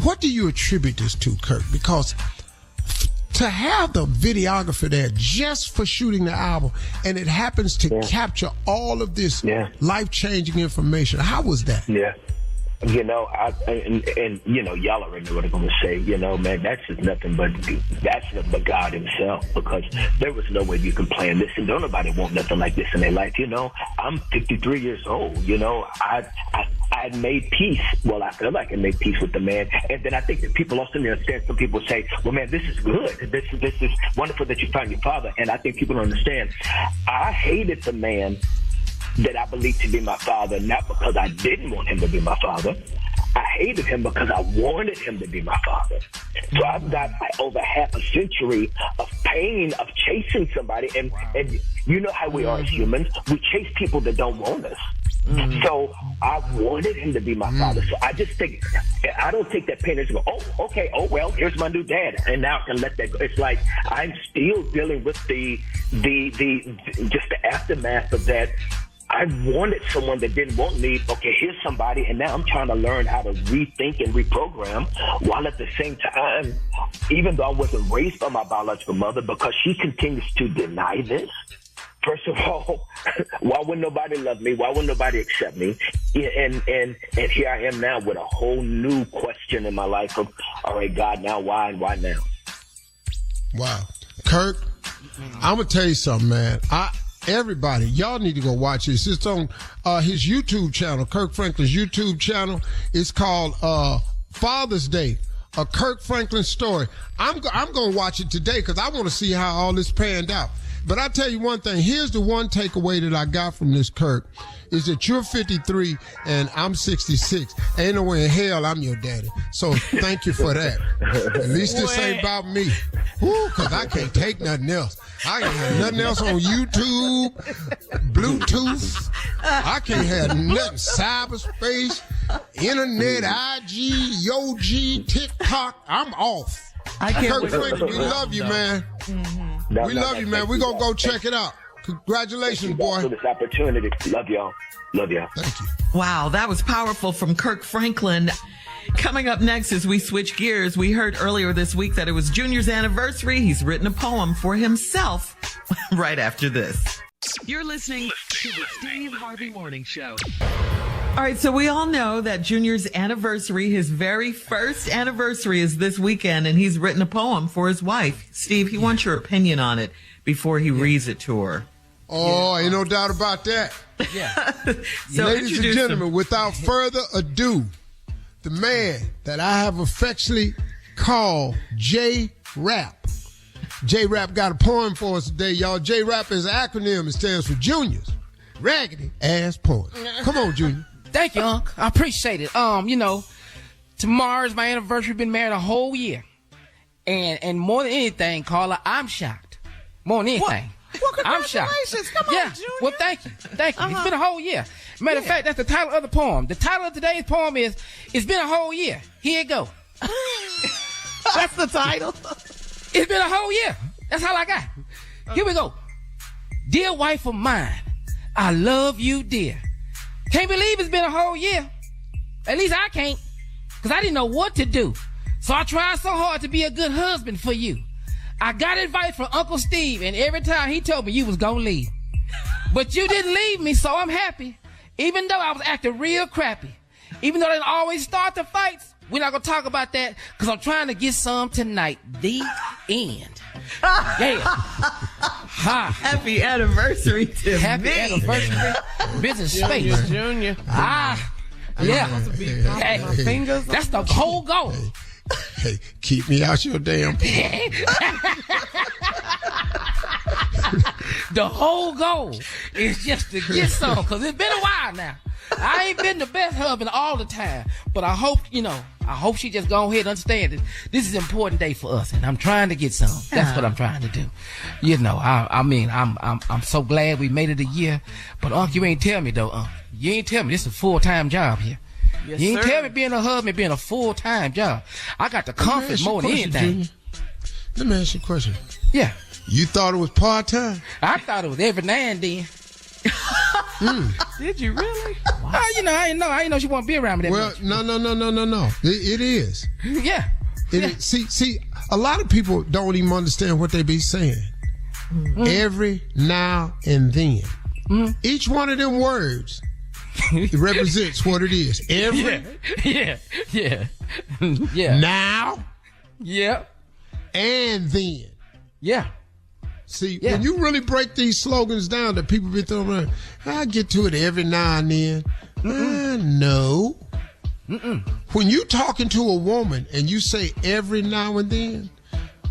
what do you attribute this to, Kirk? Because to have the videographer there just for shooting the album, and it happens to capture all of this life-changing information. How was that? Yeah. You know, and you know, y'all already know what I'm going to say. You know, man, that's just nothing but God himself, because there was no way you can plan this, and don't nobody want nothing like this in their life. You know, I'm 53 years old. You know, I made peace. Well, I feel like I made peace with the man, and then I think that people also understand. Some people say, "Well, man, this is good. This is wonderful that you found your father," and I think people don't understand. I hated the man that I believed to be my father, not because I didn't want him to be my father. I hated him because I wanted him to be my father. So I've got over half a century of pain of chasing somebody, and you know how we are as humans. We chase people that don't want us. So I wanted him to be my father. So I just think, I don't take that pain and go, oh, okay, oh, well, here's my new dad. And now I can let that go. It's like I'm still dealing with the just the aftermath of that. I wanted someone that didn't want me. Okay, here's somebody, and now I'm trying to learn how to rethink and reprogram, while at the same time, even though I wasn't raised by my biological mother, because she continues to deny this. First of all, why wouldn't nobody love me? Why wouldn't nobody accept me? And here I am now with a whole new question in my life of, all right, God, now why and why now? Wow. Kirk, I'm going to tell you something, man. Everybody, y'all need to go watch this. It's on his YouTube channel, Kirk Franklin's YouTube channel. It's called Father's Day, A Kirk Franklin Story. I'm going to watch it today because I want to see how all this panned out. But I tell you one thing, here's the one takeaway that I got from this, Kirk, is that you're 53 and I'm 66. Ain't no way in hell I'm your daddy. So thank you for that. At least this ain't about me. Woo, because I can't take nothing else. I can't have nothing else on YouTube, Bluetooth. I can't have nothing. Cyberspace, internet, IG, YoG, TikTok. I'm off. Kirk Franklin, we love you, man. We love you, man. We're going to go check it out. Congratulations, boy. For this opportunity. Love y'all. Love y'all. Thank you. Wow, that was powerful from Kirk Franklin. Coming up next, as we switch gears, we heard earlier this week that it was Junior's anniversary. He's written a poem for himself right after this. You're listening to the Steve Harvey Morning Show. All right, so we all know that Junior's anniversary, his very first anniversary, is this weekend, and he's written a poem for his wife. Steve, he wants your opinion on it before he reads it to her. Oh, ain't no doubt about that. Yeah. So ladies and gentlemen, without further ado, the man that I have affectionately called JRAP. JRAP got a poem for us today, y'all. JRAP is an acronym. It stands for Junior's Raggedy Ass Poem. Come on, Junior. Thank you, Unc. I appreciate it. Tomorrow's my anniversary. Been married a whole year. And more than anything, Carla, I'm shocked. More than anything. Well, I'm shocked. congratulations. Come on, Junior. Well, thank you. Thank you. It's been a whole year. Matter of fact, that's the title of the poem. The title of today's poem is, It's Been a Whole Year. Here it go. That's the title. It's been a whole year. That's all I got. Here we go. Dear wife of mine, I love you, dear. Can't believe it's been a whole year. At least I can't, because I didn't know what to do. So I tried so hard to be a good husband for you. I got advice from Uncle Steve, and every time he told me you was gonna leave. But you didn't leave me, so I'm happy. Even though I was acting real crappy. Even though they always start the fights, we're not gonna talk about that, because I'm trying to get some tonight. The end. Yeah. Ha. Happy anniversary to Happy me. anniversary. Business space. Junior. Yeah. Hey, that's the whole goal. Hey, keep me out your damn poem. The whole goal is just to get some, because it's been a while now. I ain't been the best husband all the time, but I hope she just go ahead and understand that this is an important day for us, and I'm trying to get some. That's what I'm trying to do. I'm so glad we made it a year, but Unc, you ain't tell me though, Unc. You ain't tell me this is a full-time job here. Yes, you ain't sir. tell me being a husband being a full-time job. I got the comfort more than anything. Junior. Let me ask you a question. Yeah. You thought it was part-time? I thought it was every now and then. Did you really? I ain't know she won't be around me that much. No. It is. Yeah. It is. See, a lot of people don't even understand what they be saying. Every now and then. Each one of them words represents what it is. Every. Yeah. Now. Yeah. And then. Yeah. See, Yeah. when you really break these slogans down that people be throwing around, I get to it every now and then. No. When you talking to a woman and you say every now and then,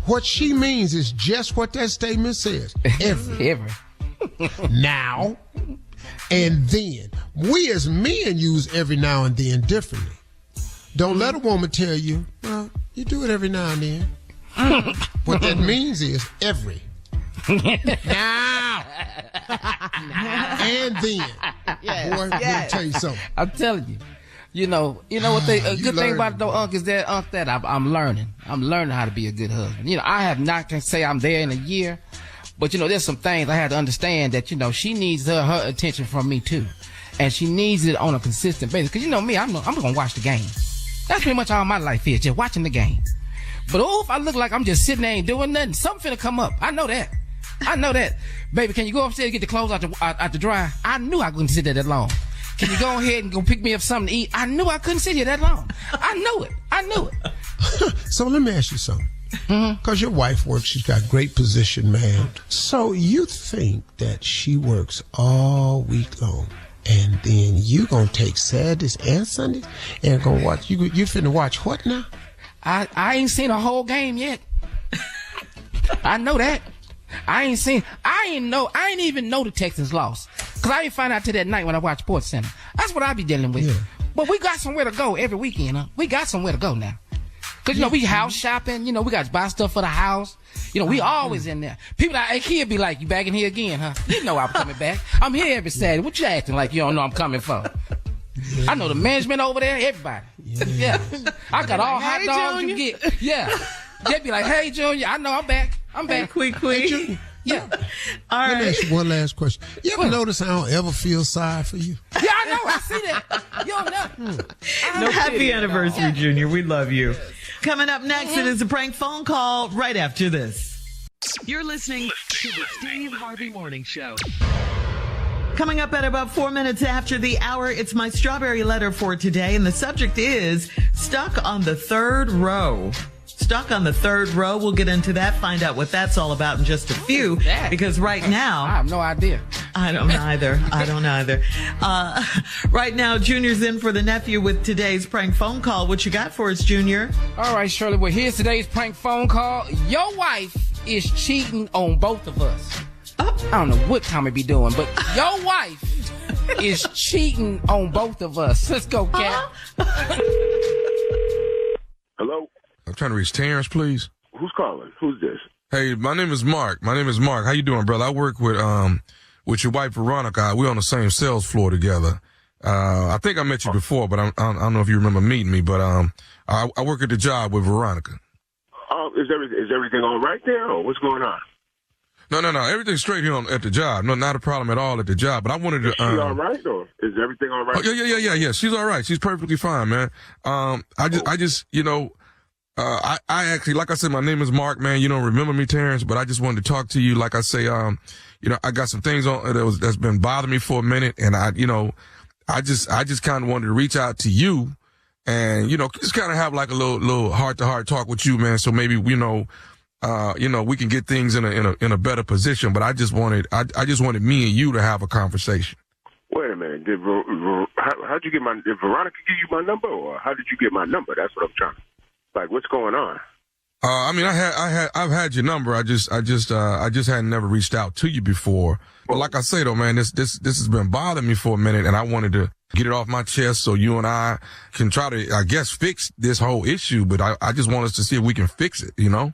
what she means is just what that statement says. Every. Now and then. We as men use every now and then differently. Don't let a woman tell you, well, you do it every now and then. What that means is every. Now. And then. Boy, let me tell you something. I'm telling you. You know what a good thing about it though, Unc, is that I'm learning. I'm learning how to be a good husband. I have not to say I'm there in a year, but there's some things I had to understand that, she needs her attention from me too. And she needs it on a consistent basis. Cause me, I'm gonna watch the game. That's pretty much all my life is, just watching the game. But if I look like I'm just sitting there ain't doing nothing, something finna come up. I know that. Baby, can you go upstairs and get the clothes out the dryer? I knew I couldn't sit there that long. Can you go ahead and go pick me up something to eat? I knew I couldn't sit here that long. I knew it. So let me ask you something. Because your wife works, she's got great position, man. So you think that she works all week long, and then you gonna take Saturdays and Sundays and gonna watch, you finna watch what now? I ain't seen a whole game yet. I know that. I ain't even know the Texans lost. Cause I didn't find out till that night when I watched Sports Center. That's what I be dealing with. Yeah. But we got somewhere to go every weekend, huh? We got somewhere to go now. Cause we house shopping, we got to buy stuff for the house. We always in there. People out here be like, you back in here again, huh? You know I'm coming back. I'm here every Saturday. What you acting like you don't know I'm coming for? Yeah. I know the management over there, everybody. Yeah. I got all hot dogs Junior. you get. Yeah. They be like, hey, Junior, I know I'm back. Quick. Yeah. All Let me right. ask you one last question. You ever notice I don't ever feel sorry for you? Yeah, I know. I see that. You don't know. Happy anniversary, Junior. We love you. Coming up next, it is a prank phone call right after this. You're listening to the Steve Harvey Morning Show. Coming up at about 4 minutes after the hour, it's my strawberry letter for today, and the subject is stuck on the third row. Stuck on the third row. We'll get into that, find out what that's all about in just a few, because right now, I have no idea. I don't either. Right now, Junior's in for the nephew with today's prank phone call. What you got for us, Junior? All right, Shirley. Well, here's today's prank phone call. Your wife is cheating on both of us. I don't know what Tommy be doing, but your wife is cheating on both of us. Let's go, Cat. Hello? I'm trying to reach Terrence, please. Who's calling? Who's this? Hey, my name is Mark. How you doing, brother? I work with your wife, Veronica. We're on the same sales floor together. I think I met you before, but I don't know if you remember meeting me, but I work at the job with Veronica. Is everything all right there, or what's going on? No. Everything's straight here at the job. No, not a problem at all at the job. But I wanted to. Is she all right, or is everything all right? Oh, yeah. She's all right. She's perfectly fine, man. I actually, like I said, my name is Mark, man. You don't remember me, Terrence, but I just wanted to talk to you. Like I say, I got some things on that's been bothering me for a minute, and I just kind of wanted to reach out to you, and just kind of have like a little heart to heart talk with you, man. So maybe we can get things in a better position. But I just wanted me and you to have a conversation. Wait a minute. How'd you get did Veronica give you my number, or how did you get my number? That's what I'm trying to. Like, what's going on? I've had your number. I just hadn't never reached out to you before. But like I say though, man, this has been bothering me for a minute, and I wanted to get it off my chest so you and I can try to, I guess, fix this whole issue. But I just want us to see if we can fix it. Well,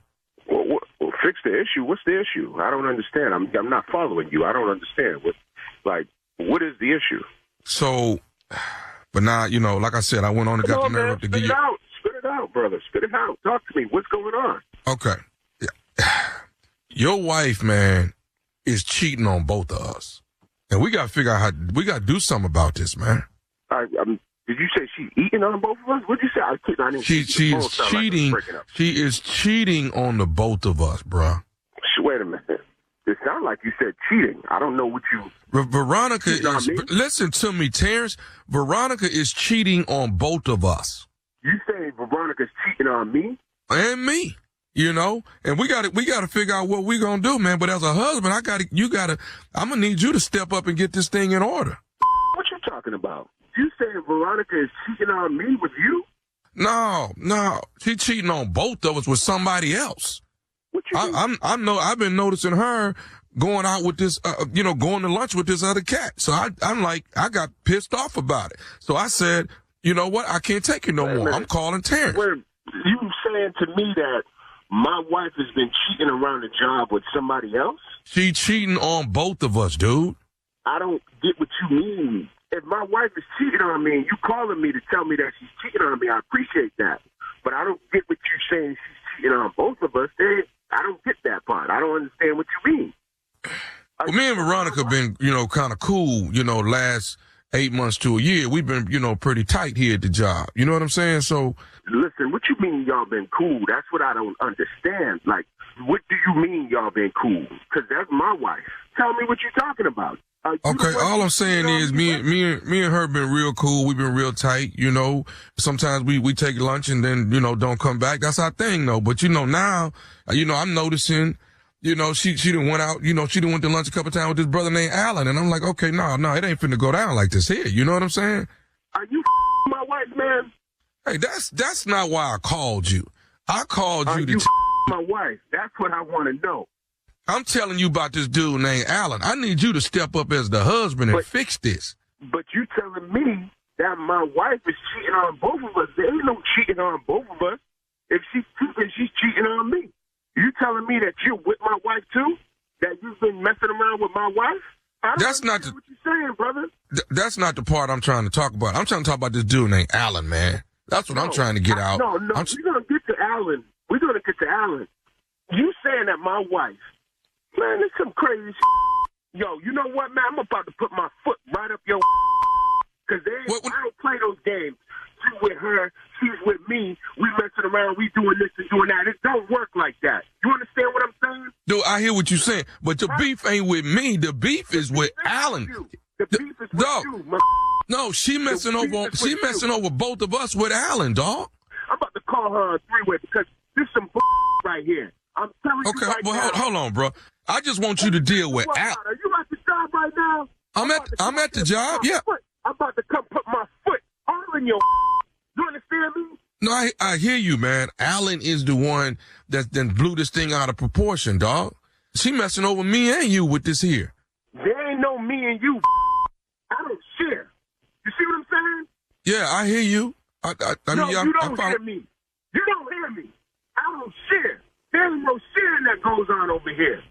fix the issue? What's the issue? I don't understand. I'm not following you. I don't understand. What is the issue? So, but now, like I said, I went on and got the nerve to give you. Spit it out, brother. Spit it out. Talk to me. What's going on? Okay. Your wife, man, is cheating on both of us. And we got to figure out we got to do something about this, man. Did you say she's eating on both of us? What did you say? I didn't she is cheating. She is cheating on the both of us, bro. Wait a minute. It sounds like you said cheating. I don't know what you... Veronica is... Listen to me, Terrence. Veronica is cheating on both of us. You say Veronica's cheating on me? And me, and we got to figure out what we're going to do, man. But as a husband, I'm going to need you to step up and get this thing in order. What you talking about? You saying Veronica is cheating on me with you? No. She's cheating on both of us with somebody else. What you mean? I've been noticing her going out with this, going to lunch with this other cat. So I'm like, I got pissed off about it. So I said, you know what? I can't take it no more. I'm calling Terrence. You saying to me that my wife has been cheating around the job with somebody else? She cheating on both of us, dude. I don't get what you mean. If my wife is cheating on me and you calling me to tell me that she's cheating on me, I appreciate that. But I don't get what you're saying she's cheating on both of us. I don't get that part. I don't understand what you mean. Well, me and Veronica been, kind of cool, last 8 months to a year. We've been, pretty tight here at the job. You know what I'm saying? So, listen, what you mean y'all been cool? That's what I don't understand. Like, what do you mean y'all been cool? Because that's my wife. Tell me what you're talking about. Okay, all I'm saying is me and her been real cool. We've been real tight, Sometimes we take lunch and then, don't come back. That's our thing, though. But, now, I'm noticing... she done went out, she done went to lunch a couple times with this brother named Alan. And I'm like, okay, no, it ain't finna go down like this here. You know what I'm saying? Are you my wife, man? Hey, that's not why I called you. I called you to my wife. That's what I want to know. I'm telling you about this dude named Alan. I need you to step up as the husband and fix this. But you telling me that my wife is cheating on both of us. There ain't no cheating on both of us. If she's cheating, she's cheating on me. You telling me that you're with my wife too? That you've been messing around with my wife? That's not what you're saying, brother. That's not the part I'm trying to talk about. I'm trying to talk about this dude named Alan, man. That's what I'm trying to get out. No, we're gonna get to Alan. We're gonna get to Alan. You saying that my wife, man, it's some crazy shit. Yo, you know what, man? I'm about to put my foot right up your because I don't play those games. You with her, she's with me, we messing around, we doing this and doing that. It don't work like that. You understand what I'm saying? Dude, I hear what you're saying, but the beef ain't with me. The beef is with Alan. The beef is with you, man. No, she messing over both of us with Alan, dog. I'm about to call her a three-way because this some right here. I'm telling you right now. Hold on, bro. I just want you to deal with Alan. Are you at the job right now? I'm at the job. Yeah. I'm about to come put my foot all in your. You understand me? No, I hear you, man. Alan is the one that then blew this thing out of proportion, dog. She messing over me and you with this here. There ain't no me and you. I don't share. You see what I'm saying? Yeah, I hear you. I no, mean, you don't hear me. You don't hear me. I don't share. There ain't no sharing that goes on over here.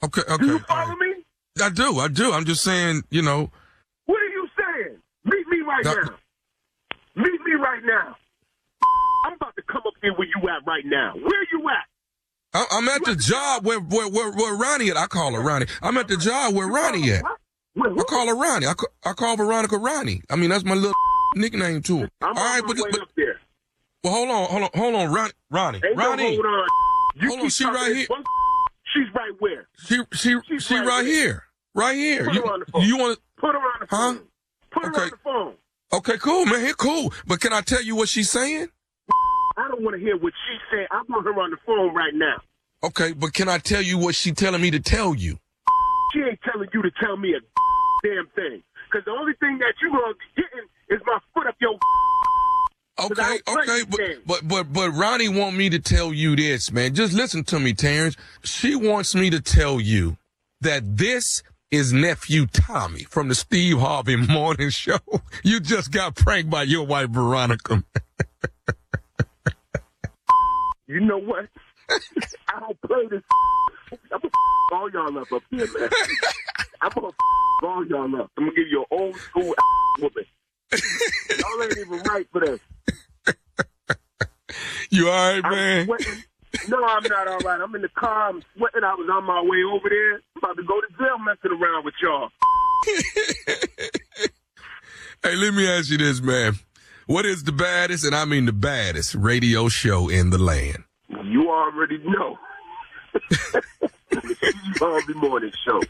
Okay. Do you follow me? I do. I'm just saying, you know. What are you saying? Meet me right now. Meet me right now. I'm about to come up here where you at right now. Where you at? I'm at the job where Ronnie at. I call her Ronnie. I'm at the job where Ronnie at. I call her Ronnie. I call Veronica Ronnie. I mean, that's my little nickname to her. I'm all right, but up there. Well, hold on, Ronnie. Ain't Ronnie. No hold on. Hold on, she right here. She's right where? She right here. Right here. Put her on the phone. You want to put her on the phone? Put her on the phone. Okay, cool, man. Cool. But can I tell you what she's saying? I don't want to hear what she said. I want her on the phone right now. Okay, but can I tell you what she's telling me to tell you? She ain't telling you to tell me a damn thing. Because the only thing that you gonna be getting is my foot up your. Okay, but Ronnie want me to tell you this, man. Just listen to me, Terrence. She wants me to tell you that this is nephew Tommy from the Steve Harvey Morning Show. You just got pranked by your wife, Veronica. You know what? I don't play this. I'm gonna all y'all up here, man. I'm gonna all y'all up. I'm gonna give you an old school whooping. Y'all ain't even right for this. You all right, man? Sweating. No, I'm not all right. I'm in the car. I'm sweating. I was on my way over there. I'm about to go to jail messing around with y'all. Hey, let me ask you this, man. What is the baddest, and I mean the baddest, radio show in the land? You already know. The Harvey Morning Show.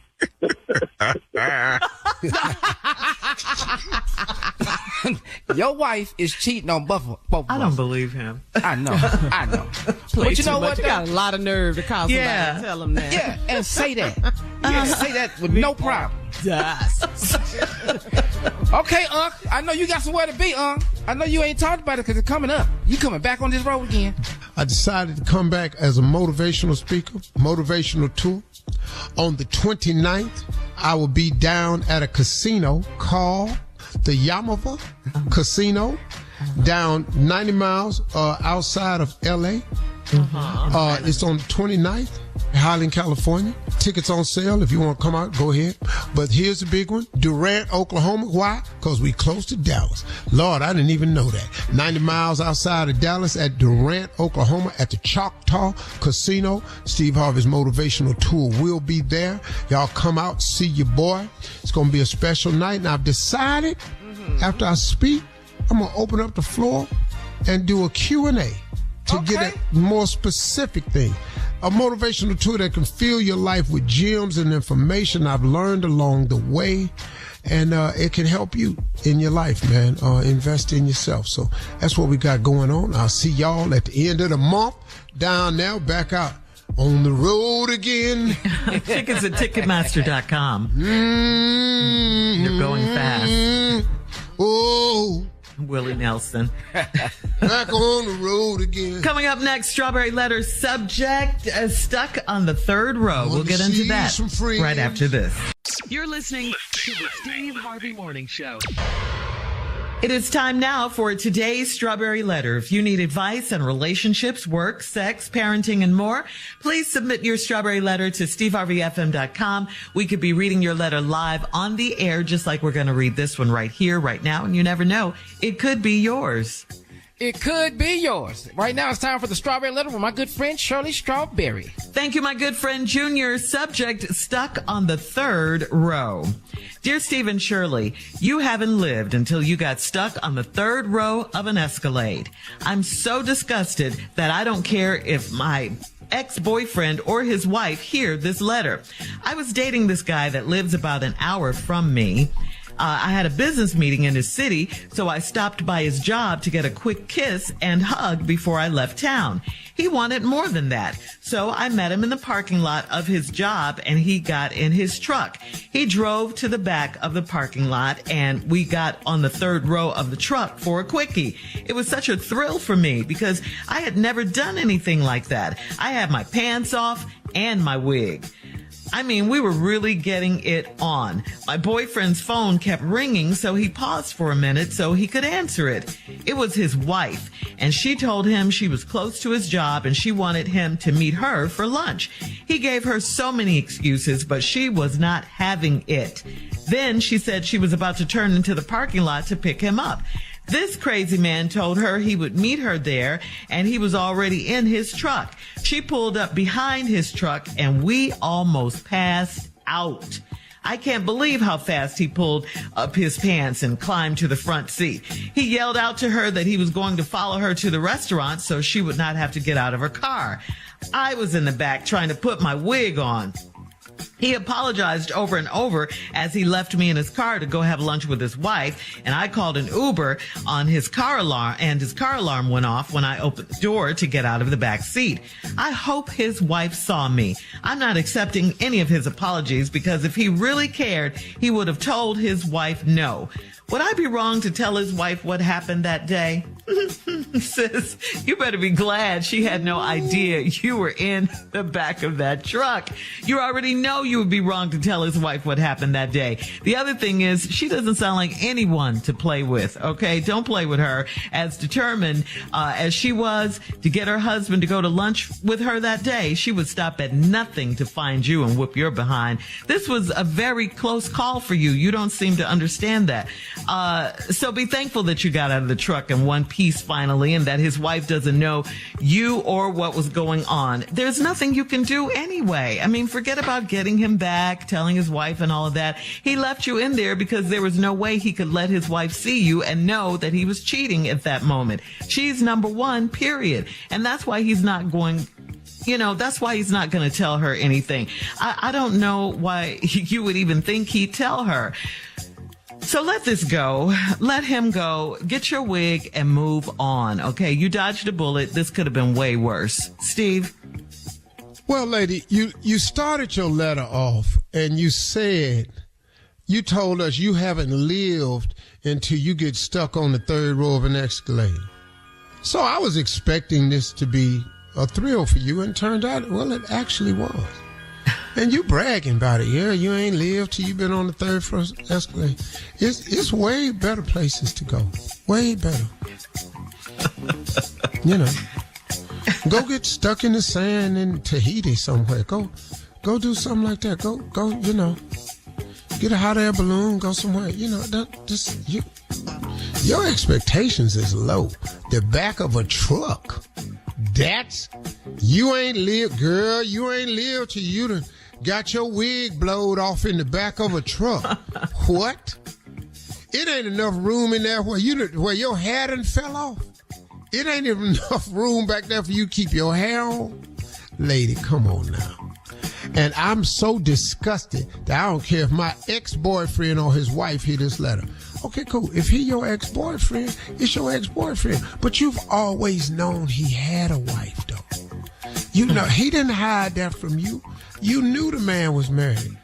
Your wife is cheating on both of us. I don't believe him. I know. But you know what? You got a lot of nerve to call somebody and tell them that. Yeah, and say that. Say that with no problem. Okay, Unc. I know you got somewhere to be, Unc. I know you ain't talked about it because it's coming up. You coming back on this road again. I decided to come back as a motivational speaker, motivational tour. On the 29th, I will be down at a casino called the Yamava Casino, down 90 miles outside of L.A. It's on the 29th, Highland, California. Tickets on sale. If you want to come out, go ahead. But here's the big one. Durant, Oklahoma. Why? Because we close to Dallas. Lord, I didn't even know that. 90 miles outside of Dallas at Durant, Oklahoma at the Choctaw Casino. Steve Harvey's motivational tour will be there. Y'all come out, see your boy. It's going to be a special night. And I've decided after I speak, I'm going to open up the floor and do a Q&A to get a more specific thing. A motivational tour that can fill your life with gems and information I've learned along the way. And it can help you in your life, man. Invest in yourself. So that's what we got going on. I'll see y'all at the end of the month. Down now, back out on the road again. Tickets at Ticketmaster.com. You're going fast. Oh. Willie Nelson. Back on the road again. Coming up next, Strawberry Letter subject stuck on the third row. We'll get into that right after this. You're listening to the Steve Harvey Morning Show. It is time now for today's Strawberry Letter. If you need advice on relationships, work, sex, parenting, and more, please submit your Strawberry Letter to SteveHarveyFM.com. We could be reading your letter live on the air, just like we're going to read this one right here, right now. And you never know, it could be yours. It could be yours. Right now, it's time for the Strawberry Letter with my good friend, Shirley Strawberry. Thank you, my good friend, Junior. Subject stuck on the third row. Dear Steve and Shirley, you haven't lived until you got stuck on the third row of an Escalade. I'm so disgusted that I don't care if my ex-boyfriend or his wife hear this letter. I was dating this guy that lives about an hour from me. I had a business meeting in his city, so I stopped by his job to get a quick kiss and hug before I left town. He wanted more than that, so I met him in the parking lot of his job, and he got in his truck. He drove to the back of the parking lot, and we got on the third row of the truck for a quickie. It was such a thrill for me because I had never done anything like that. I had my pants off and my wig. I mean, we were really getting it on. My boyfriend's phone kept ringing, so he paused for a minute so he could answer it. It was his wife, and she told him she was close to his job and she wanted him to meet her for lunch. He gave her so many excuses, but she was not having it. Then she said she was about to turn into the parking lot to pick him up. This crazy man told her he would meet her there, and he was already in his truck. She pulled up behind his truck, and we almost passed out. I can't believe how fast he pulled up his pants and climbed to the front seat. He yelled out to her that he was going to follow her to the restaurant so she would not have to get out of her car. I was in the back trying to put my wig on. He apologized over and over as he left me in his car to go have lunch with his wife, and I called an Uber on his car alarm, and his car alarm went off when I opened the door to get out of the back seat. I hope his wife saw me. I'm not accepting any of his apologies because if he really cared, he would have told his wife no. Would I be wrong to tell his wife what happened that day? Sis, you better be glad she had no idea you were in the back of that truck. You already know you would be wrong to tell his wife what happened that day. The other thing is, she doesn't sound like anyone to play with, okay? Don't play with her. As determined as she was to get her husband to go to lunch with her that day, she would stop at nothing to find you and whoop your behind. This was a very close call for you. You don't seem to understand that. So be thankful that you got out of the truck in one piece finally, and that his wife doesn't know you or what was going on. There's nothing you can do anyway. I mean, forget about getting him back, telling his wife and all of that. He left you in there because there was no way he could let his wife see you and know that he was cheating at that moment. She's number one, period. And that's why he's not going... that's why he's not going to tell her anything. I don't know why you would even think he'd tell her. So let this go. Let him go. Get your wig and move on. Okay, you dodged a bullet. This could have been way worse. Steve? Well, lady, you started your letter off and you told us you haven't lived until you get stuck on the third row of an escalator. So I was expecting this to be a thrill for you, and turned out, well, it actually was. And you bragging about it. Yeah, you ain't lived till you've been on the third floor escalator. It's way better places to go. Way better. Go get stuck in the sand in Tahiti somewhere. Go do something like that. Go, get a hot air balloon, go somewhere. Your expectations is low. The back of a truck. You ain't lived till you done got your wig blowed off in the back of a truck. What? It ain't enough room in there where your hair done fell off. It ain't even enough room back there for you to keep your hair on. Lady, come on now. And I'm so disgusted that I don't care if my ex-boyfriend or his wife hear this letter. Okay, cool. If he your ex-boyfriend, it's your ex-boyfriend. But you've always known he had a wife, though. He didn't hide that from you. You knew the man was married.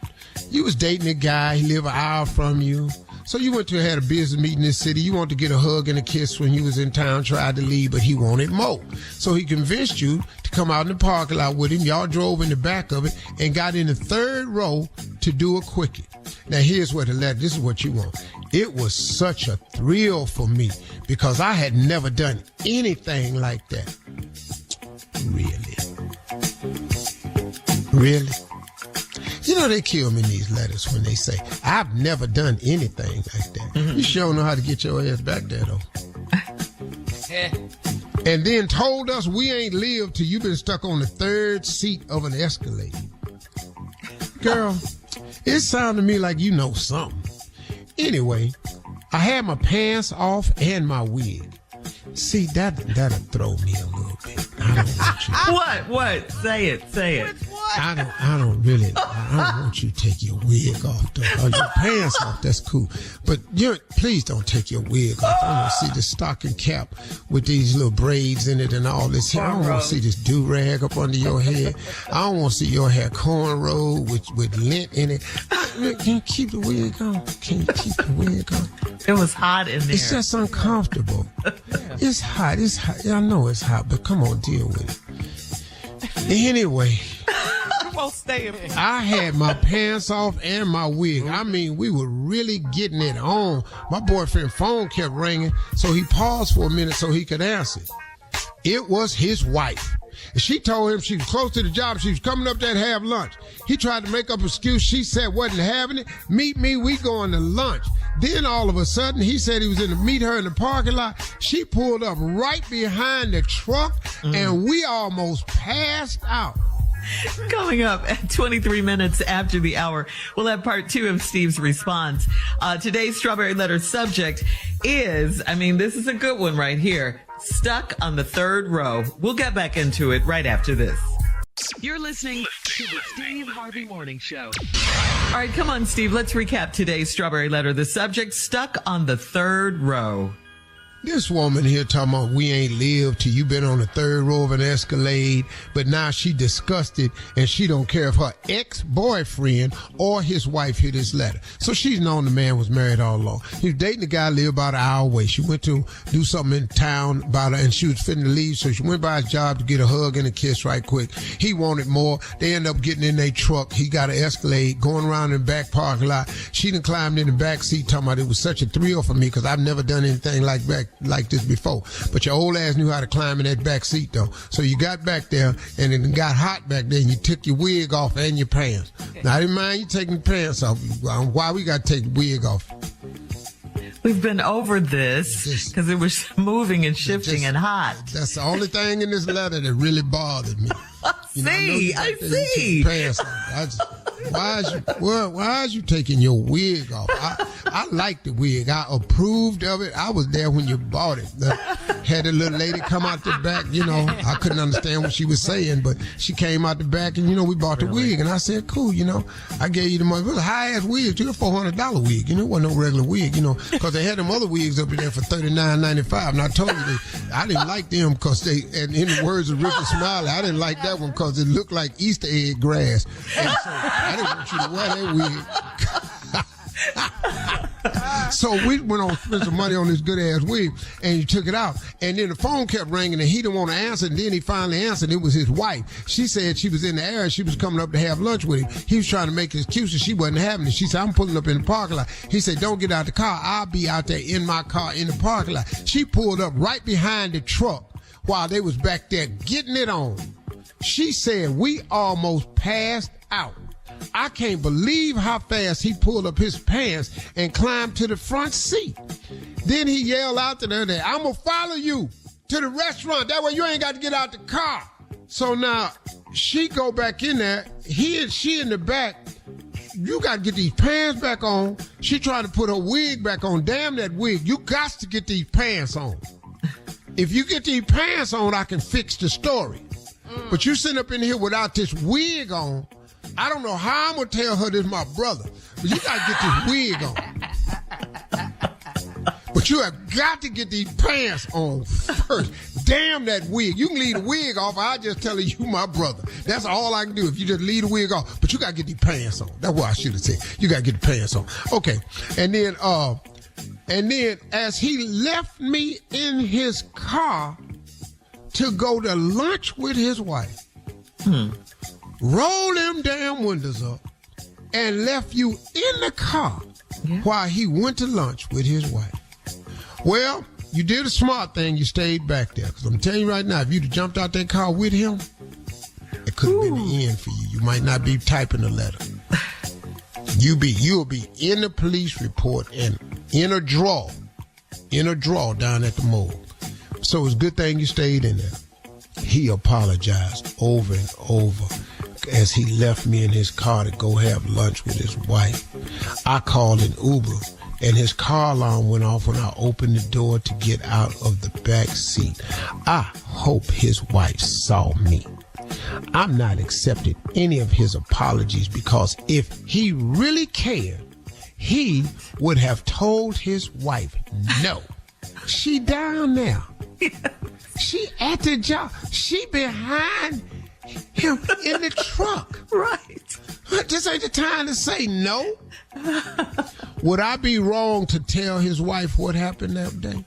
You was dating a guy. He lived an hour from you. So you had a business meeting in the city. You wanted to get a hug and a kiss when you was in town, tried to leave, but he wanted more. So he convinced you to come out in the parking lot with him. Y'all drove in the back of it and got in the third row to do a quickie. Now, here's what this is what you want. It was such a thrill for me because I had never done anything like that. Really? They kill me in these letters when they say, I've never done anything like that. Mm-hmm. You sure know how to get your ass back there, though. And then told us we ain't lived till you been stuck on the third seat of an escalator. Girl, it sounded to me like you know something. Anyway, I had my pants off and my wig. See, that'll throw me a little bit. I don't want you. What? Say it. What? I don't want you to take your wig off, though. Or your pants off, that's cool. But please don't take your wig off. I want to see the stocking cap with these little braids in it and all this here. I don't want to see this do-rag up under your head. I don't want to see your hair cornrow with lint in it. Can you keep the wig on? Can you keep the wig on? It was hot in there. It's just uncomfortable. It's hot. I know it's hot, but come on, deal with it. Anyway, I had my pants off and my wig. I mean, we were really getting it on. My boyfriend's phone kept ringing, so he paused for a minute so he could answer. It was his wife. And she told him she was close to the job. She was coming up there to have lunch. He tried to make up an excuse. She said wasn't having it. Meet me. We going to lunch. Then all of a sudden, he said he was in to meet her in the parking lot. She pulled up right behind the truck, and we almost passed out. Coming up at 23 minutes after the hour, we'll have part 2 of Steve's response. Today's Strawberry Letter subject is, this is a good one right here, stuck on the third row. We'll get back into it right after this. You're listening to the Steve Harvey Morning Show. All right, come on, Steve. Let's recap today's Strawberry Letter. The subject, stuck on the third row. This woman here talking about we ain't lived till you been on the third row of an Escalade, but now she disgusted and she don't care if her ex-boyfriend or his wife hear this letter. So she's known the man was married all along. He was dating a guy lived about an hour away. She went to do something in town and she was fitting to leave, so she went by his job to get a hug and a kiss right quick. He wanted more. They ended up getting in their truck. He got an Escalade going around in the back parking lot. She done climbed in the back seat talking about it was such a thrill for me because I've never done anything like this before. But your old ass knew how to climb in that back seat though. So you got back there and it got hot back there and you took your wig off and your pants. Now I didn't mind you taking the pants off. Why we got to take the wig off? We've been over this because it was moving and shifting and hot. That's the only thing in this letter that really bothered me. I see. Why is you taking your wig off? I like the wig. I approved of it. I was there when you bought it. Had a little lady come out the back. I couldn't understand what she was saying, but she came out the back and, we bought the wig. And I said, cool, I gave you the money. It was a high-ass wig, too, a $400 wig. It wasn't no regular wig, because they had them other wigs up in there for $39.95. And I told you I didn't like them because and in the words of Ricky Smiley, I didn't like that one because it looked like Easter egg grass. And so I didn't want you to wear that wig. So we went on spend some money on this good ass wig, and he took it out. And then the phone kept ringing, and he didn't want to answer. And then he finally answered. It was his wife. She said she was in the area. She was coming up to have lunch with him. He was trying to make excuses. She wasn't having it. She said, "I'm pulling up in the parking lot." He said, "Don't get out the car. I'll be out there in my car in the parking lot." She pulled up right behind the truck while they was back there getting it on. She said, "We almost passed out. I can't believe how fast he pulled up his pants and climbed to the front seat." Then he yelled out to her, "I'm going to follow you to the restaurant. That way you ain't got to get out the car." So now she go back in there. She in the back. You got to get these pants back on. She trying to put her wig back on. Damn that wig. You got to get these pants on. If you get these pants on, I can fix the story. But you sitting up in here without this wig on. I don't know how I'm going to tell her this is my brother, but you got to get this wig on. But you have got to get these pants on first. Damn that wig. You can leave the wig off. I'll just tell her you my brother. That's all I can do if you just leave the wig off. But you got to get these pants on. That's what I should have said. You got to get the pants on. Okay. And then as he left me in his car to go to lunch with his wife, roll them damn windows up and left you in the car while he went to lunch with his wife. Well, you did a smart thing. You stayed back there. Because I'm telling you right now, if you'd have jumped out that car with him, it could have been the end for you. You might not be typing a letter. You'll be in the police report and in a drawer down at the morgue. So it's a good thing you stayed in there. He apologized over and over as he left me in his car to go have lunch with his wife. I called an Uber, and his car alarm went off when I opened the door to get out of the back seat. I hope his wife saw me. I'm not accepting any of his apologies, because if he really cared, he would have told his wife, no, she down there. She at the job. She behind him in the truck. Right. This ain't the time to say no. Would I be wrong to tell his wife what happened that day?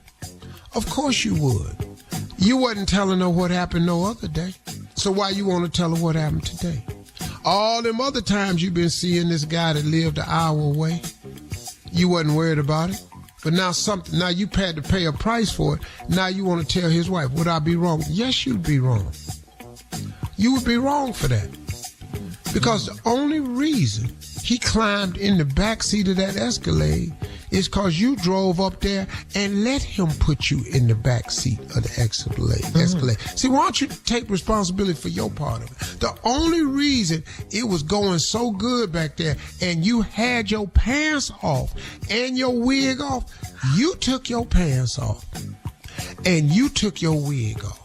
Of course you would. You wasn't telling her what happened no other day. So why you want to tell her what happened today? All them other times you've been seeing this guy that lived an hour away, you wasn't worried about it. But now you had to pay a price for it. Now you want to tell his wife, would I be wrong? Yes, you'd be wrong. You would be wrong for that. Because the only reason he climbed in the backseat of that Escalade is because you drove up there and let him put you in the backseat of the Escalade. See, why don't you take responsibility for your part of it? The only reason it was going so good back there and you had your pants off and your wig off, you took your pants off and you took your wig off.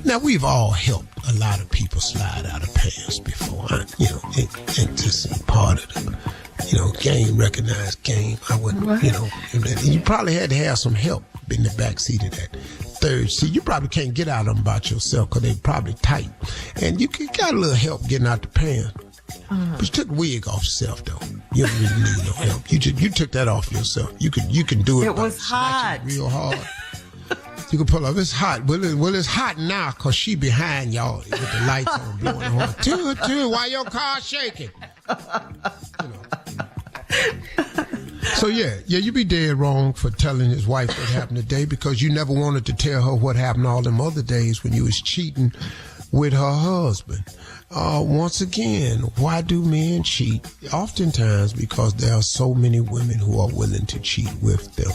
Now, we've all helped a lot of people slide out of pants before. And just part of the, game, recognized game. I wouldn't, you probably had to have some help in the back seat of that third seat. You probably can't get out of them by yourself because they're probably tight. And you got a little help getting out the pants. But you took the wig off yourself, though. You don't really need no help. You took that off yourself. You can do it. It was hot. Real hard. You can pull up. It's hot. Well, it's hot now because she behind y'all with the lights on blowing the horn. Two, why your car shaking? So, yeah, you be dead wrong for telling his wife what happened today, because you never wanted to tell her what happened all them other days when you was cheating with her husband. Once again, why do men cheat? Oftentimes because there are so many women who are willing to cheat with them.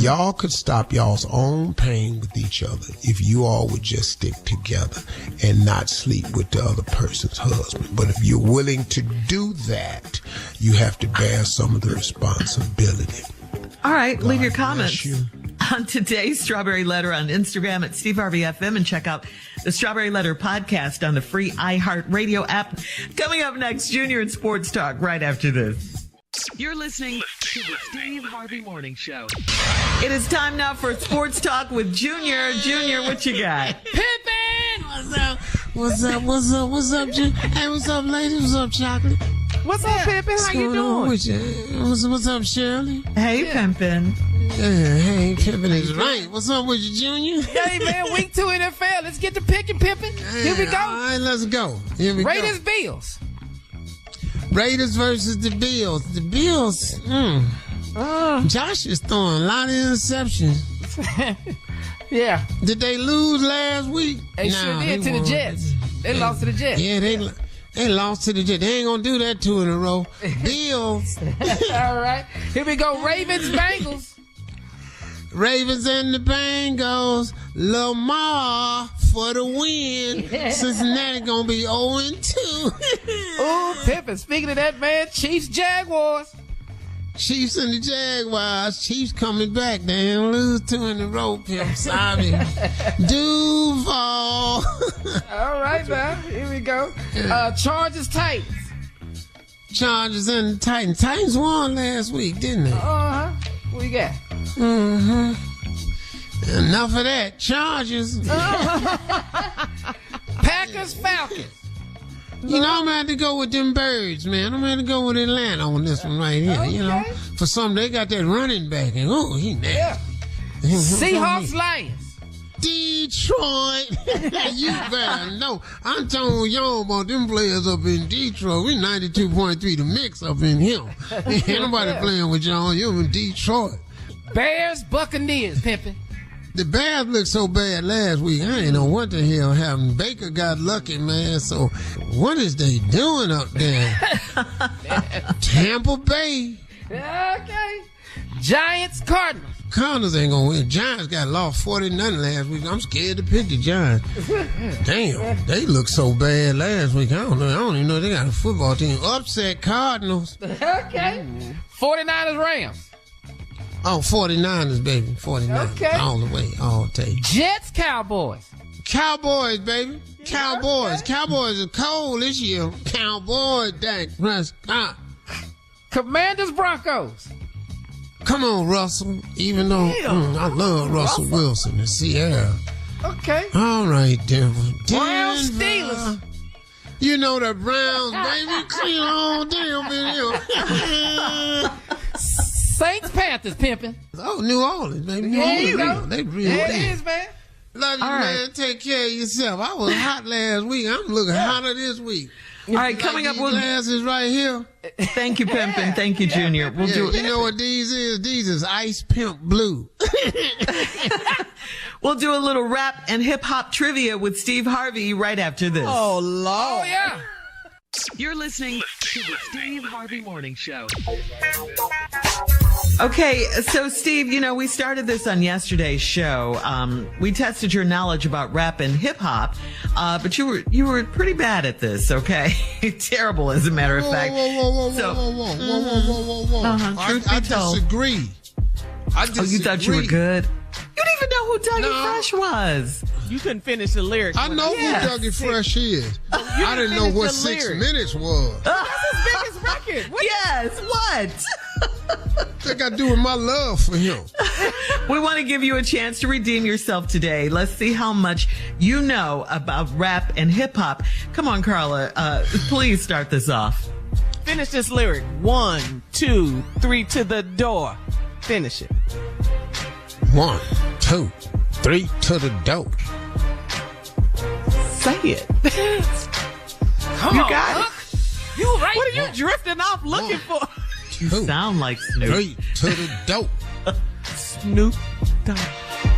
Y'all could stop y'all's own pain with each other if you all would just stick together and not sleep with the other person's husband. But if you're willing to do that, you have to bear some of the responsibility. All right, God leave your comments bless you. on today's Strawberry Letter on Instagram at Steve Harvey FM, and check out the Strawberry Letter podcast on the free iHeartRadio app. Coming up next, Junior and Sports Talk right after this. You're listening to the Steve Harvey Morning Show. It is time now for Sports Talk with Junior. Junior, what you got? Pimpin! What's up, Junior? Hey, what's up, ladies? What's up, Chocolate? What's up, Pimpin? How you doing? What's up, Shirley? Hey, Pimpin. Hey, Pimpin is right. What's up with you, Junior? Hey, man, week 2 NFL. Let's get to picking, Pimpin. Here we go. All right, let's go. Raiders, Bills. Raiders versus the Bills. The Bills, Josh is throwing a lot of interceptions. Yeah. Did they lose last week? They sure did to the Jets. They lost to the Jets. Yeah, they lost to the Jets. They ain't gonna do that 2 in a row. Bills. All right. Here we go. Ravens, Bengals. Ravens and the Bengals. Lamar for the win. Cincinnati gonna be 0-2. Ooh, Pimpin. Speaking of that, man, Chiefs, Jaguars. Chiefs and the Jaguars. Chiefs coming back. They didn't lose 2 in a row, Pimp. Sorry. Duval. All right, man. Here we go. Chargers, Titans. Chargers and the Titans. Titans won last week, didn't they? Uh-huh. What you got? Enough of that. Chargers. Packers, Falcons. You know, I'm going to have to go with them birds, man. I'm going to have to go with Atlanta on this one right here. Okay. You know, for some, they got that running back, and he nasty. Yeah. Seahawks, Lions. Detroit. You better know. I'm telling y'all about them players up in Detroit. We 92.3 the mix up in here. Ain't nobody playing with y'all. You're in Detroit. Bears, Buccaneers, Pimpin. The Bears looked so bad last week. I ain't know what the hell happened. Baker got lucky, man. So what is they doing up there? Tampa Bay. Okay. Giants, Cardinals. Cardinals ain't gonna win. Giants got lost 40-0 last week. I'm scared to pick the Giants. Damn, they look so bad last week. I don't even know they got a football team. Upset Cardinals. Okay. 49ers, Rams. Oh, 49ers, baby. 49ers. Okay. All the way, all day. Jets, Cowboys. Cowboys, baby. Cowboys. Okay. Cowboys are cold this year. Cowboys, Dak Prescott. Commanders, Broncos. Come on, Russell. Even though I love Russell Wilson in Sierra. Okay. All right, Denver. Browns, Steelers. You know the Browns, baby. Clean on damn. Saints, Panthers, Pimpin. Oh, New Orleans, baby. There you go. They real. There it is, man. Love you, All man. right. Take care of yourself. I was hot last week. I'm looking hotter this week. All right, coming up, glasses right here. Thank you, Pimpin. Thank you, Junior. We'll do. You know what these is? These is Ice Pimp Blue. We'll do a little rap and hip hop trivia with Steve Harvey right after this. Oh, Lord. Oh, yeah. You're listening to the Steve Harvey Morning Show. Okay, so Steve, you know, we started this on yesterday's show. We tested your knowledge about rap and hip hop, but you were pretty bad at this. Okay, terrible as a matter of fact. Whoa. I disagree. You thought you were good? You didn't even know who Dougie Fresh was. You couldn't finish the lyrics. I know who Dougie Fresh is. I didn't know what 6 minutes was. That's his biggest record. Yes, what? That got to do with my love for him. We want to give you a chance to redeem yourself today. Let's see how much you know about rap and hip hop. Come on, Carla. Please start this off. Finish this lyric. 1, 2, 3 to the door. Finish it. 1, 2, 3 to the door. Say it. Come on, got Huck. You right. What are you drifting off looking for? You sound like Snoop. 3 to the door. Snoop Dogg.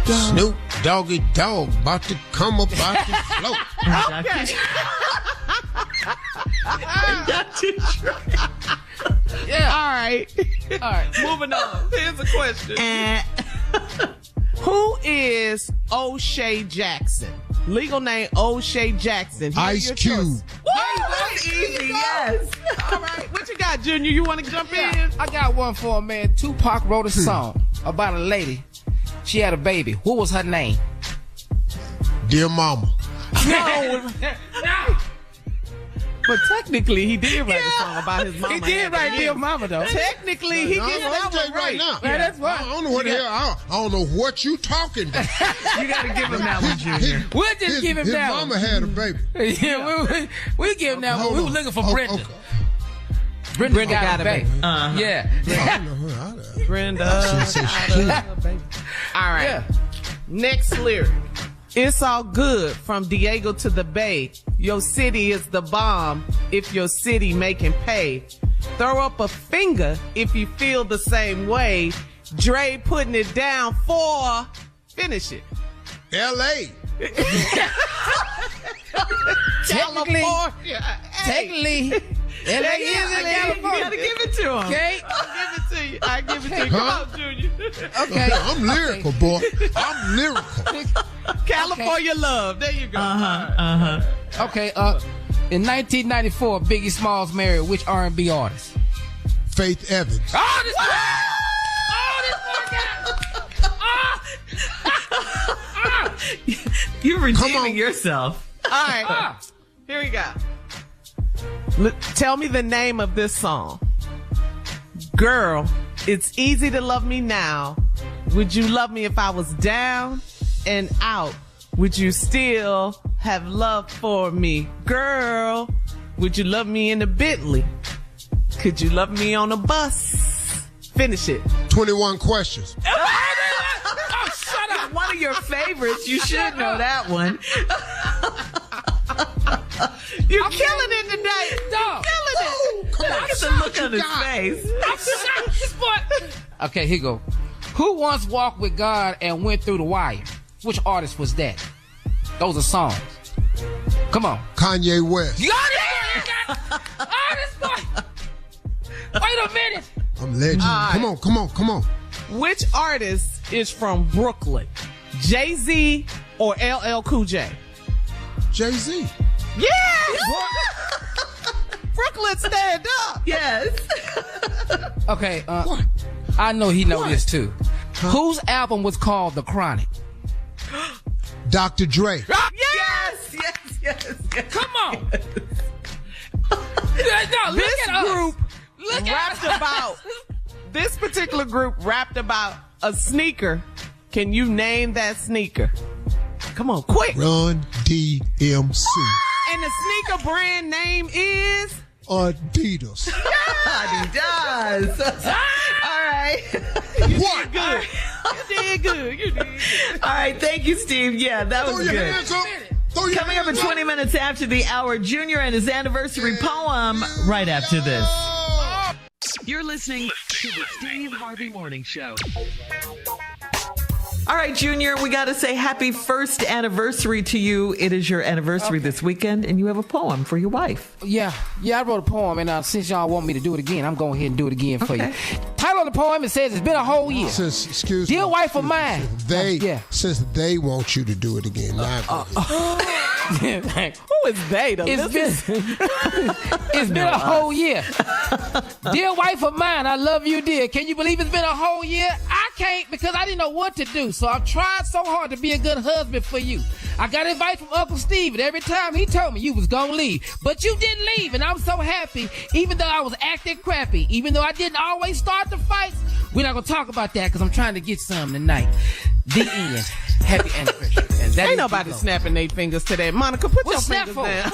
Snoop Doggy Dog about to come up out the float. Okay. Yeah. All right. Moving on. Here's a question. Who is O'Shea Jackson? Legal name O'Shea Jackson. Here Ice are your Cube. choices. Woo, that's easy. Yes. All right. What you got, Junior? You want to jump in? I got one for a man. Tupac wrote a song about a lady. She had a baby. What was her name? Dear Mama. No. But technically, he did write a song about his mama. He did write Dear Mama, though. Technically, he gets that one right. Now. Yeah, that's right. I don't know what the hell. I don't know what you talking about. You got to give him that one, Junior. We'll just give him his that one. mama had a baby. Yeah, we'll give him that one. We were looking for Brenda. Okay. Brenda got a baby. Yeah. I don't know who I Brenda. All right. Yeah. Next lyric. It's all good from Diego to the Bay. Your city is the bomb if your city making pay. Throw up a finger if you feel the same way. Dre putting it down for... Finish it. L.A. Technically, L.A. is in You California. got to give it to him. Okay. I give it to you. Come on, Junior. Okay. I'm lyrical, boy. I'm lyrical. California love. There you go. Okay. In 1994, Biggie Smalls married which R&B artist? Faith Evans. Oh, this You're redeeming yourself. All right. Here we go. Tell me the name of this song. Girl, it's easy to love me now. Would you love me if I was down and out? Would you still have love for me? Girl, would you love me in a Bentley? Could you love me on a bus? Finish it. 21 questions. Oh, shut up. One of your favorites. You should know that one. You're killing it today. Dog. Killing it. Come on, Look at the look on his face. Okay, here you go. Who once walked with God and went through the wire? Which artist was that? Those are songs. Come on. Kanye West. You got it! Artist boy! Wait a minute! I'm legend. Come on. Which artist is from Brooklyn? Jay-Z or LL Cool J? Jay-Z. Yeah! Brooklyn, stand up. Yes. Okay, What? I know he know this too. Whose album was called The Chronic? Dr. Dre. Yes. Come on. No, this particular group rapped about a sneaker. Can you name that sneaker? Come on, quick. Run DMC. And the sneaker brand name is Adidas. He does. All right. What? good. You did good. All right. Thank you, Steve. Yeah, that was Throw your good. hands up. Throw your Coming up at hands 20 minutes after the hour, Junior and his anniversary poem right after this. You're listening to the Steve Harvey Morning Show. All right, Junior, we got to say happy first anniversary to you. It is your anniversary this weekend, and you have a poem for your wife. Yeah, I wrote a poem, and since y'all want me to do it again, I'm going ahead and do it again for you. Title of the poem, it says, it's been a whole year. Excuse me. Dear wife of mine. Since they want you to do it again. Who is they? It's been a whole year. Dear wife of mine, I love you, dear. Can you believe it's been a whole year? I can't because I didn't know what to do. So I've tried so hard to be a good husband for you. I got advice from Uncle Steve, and every time he told me you was gonna leave. But you didn't leave, and I'm so happy, even though I was acting crappy, even though I didn't always start the fights. We're not gonna talk about that because I'm trying to get some tonight. The end. Happy anniversary. And that ain't nobody snapping their fingers to that. Monica, put your fingers down.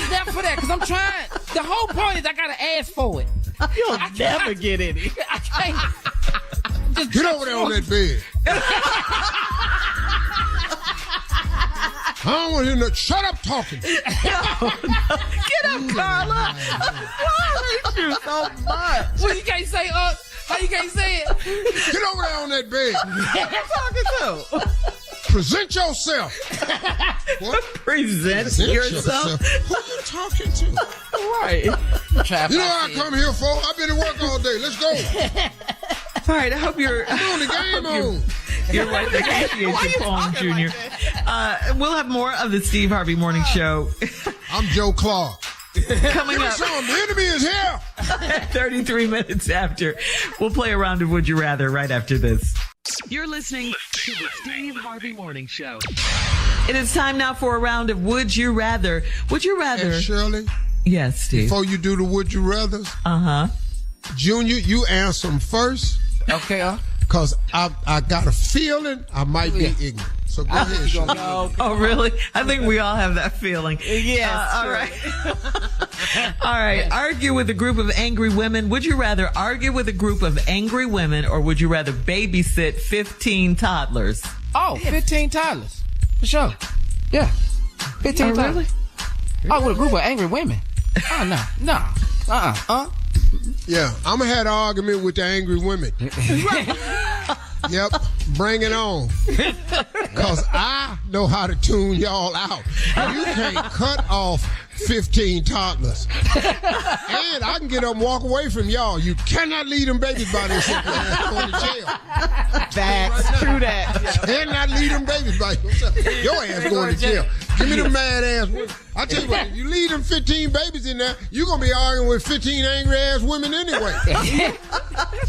Snap for that, because I'm trying. The whole point is I gotta ask for it. You'll never get any. I can't. Just get over there on that bed. I don't want to hear no. Shut up talking. Get up, Carla. I hate you so much. Well, you can't say, how you can't say it? Get over there on that bed. What talking to? Present yourself. What? Present yourself? Who you talking to? Right. You know what I come here for? I've been to work all day. Let's go. All right, I hope you're... I'm on the game on. You're right. They appreciate your poem, Junior. We'll have more of the Steve Harvey Morning Show. I'm Joe Clark. Coming up. The enemy is here. 33 minutes after. We'll play a round of Would You Rather right after this. You're listening to the Steve Harvey Morning Show. It is time now for a round of Would You Rather. Would you rather? And Shirley? Yes, Steve. Before you do the Would You Rathers? Uh-huh. Junior, you answer them first. Okay, Because I got a feeling I might be ignorant. So go ahead, Shirley. Oh, really? I think we all have that feeling. Yes. All right. All right. Argue with a group of angry women. Would you rather argue with a group of angry women, or would you rather babysit 15 toddlers? Oh, 15 toddlers. For sure. Yeah. 15 toddlers. Really? Oh, with a group of angry women. Oh, no. Yeah, I'm going to have an argument with the angry women. Yep, bring it on. Because I know how to tune y'all out. You can't cut off 15 toddlers. And I can get up and walk away from y'all. You cannot leave them babies by themselves. Going to jail. That's true that. Cannot leave them babies by yourself. Your ass going to jail. Give me the mad ass women. I tell you what, if you leave them 15 babies in there, you're going to be arguing with 15 angry ass women anyway.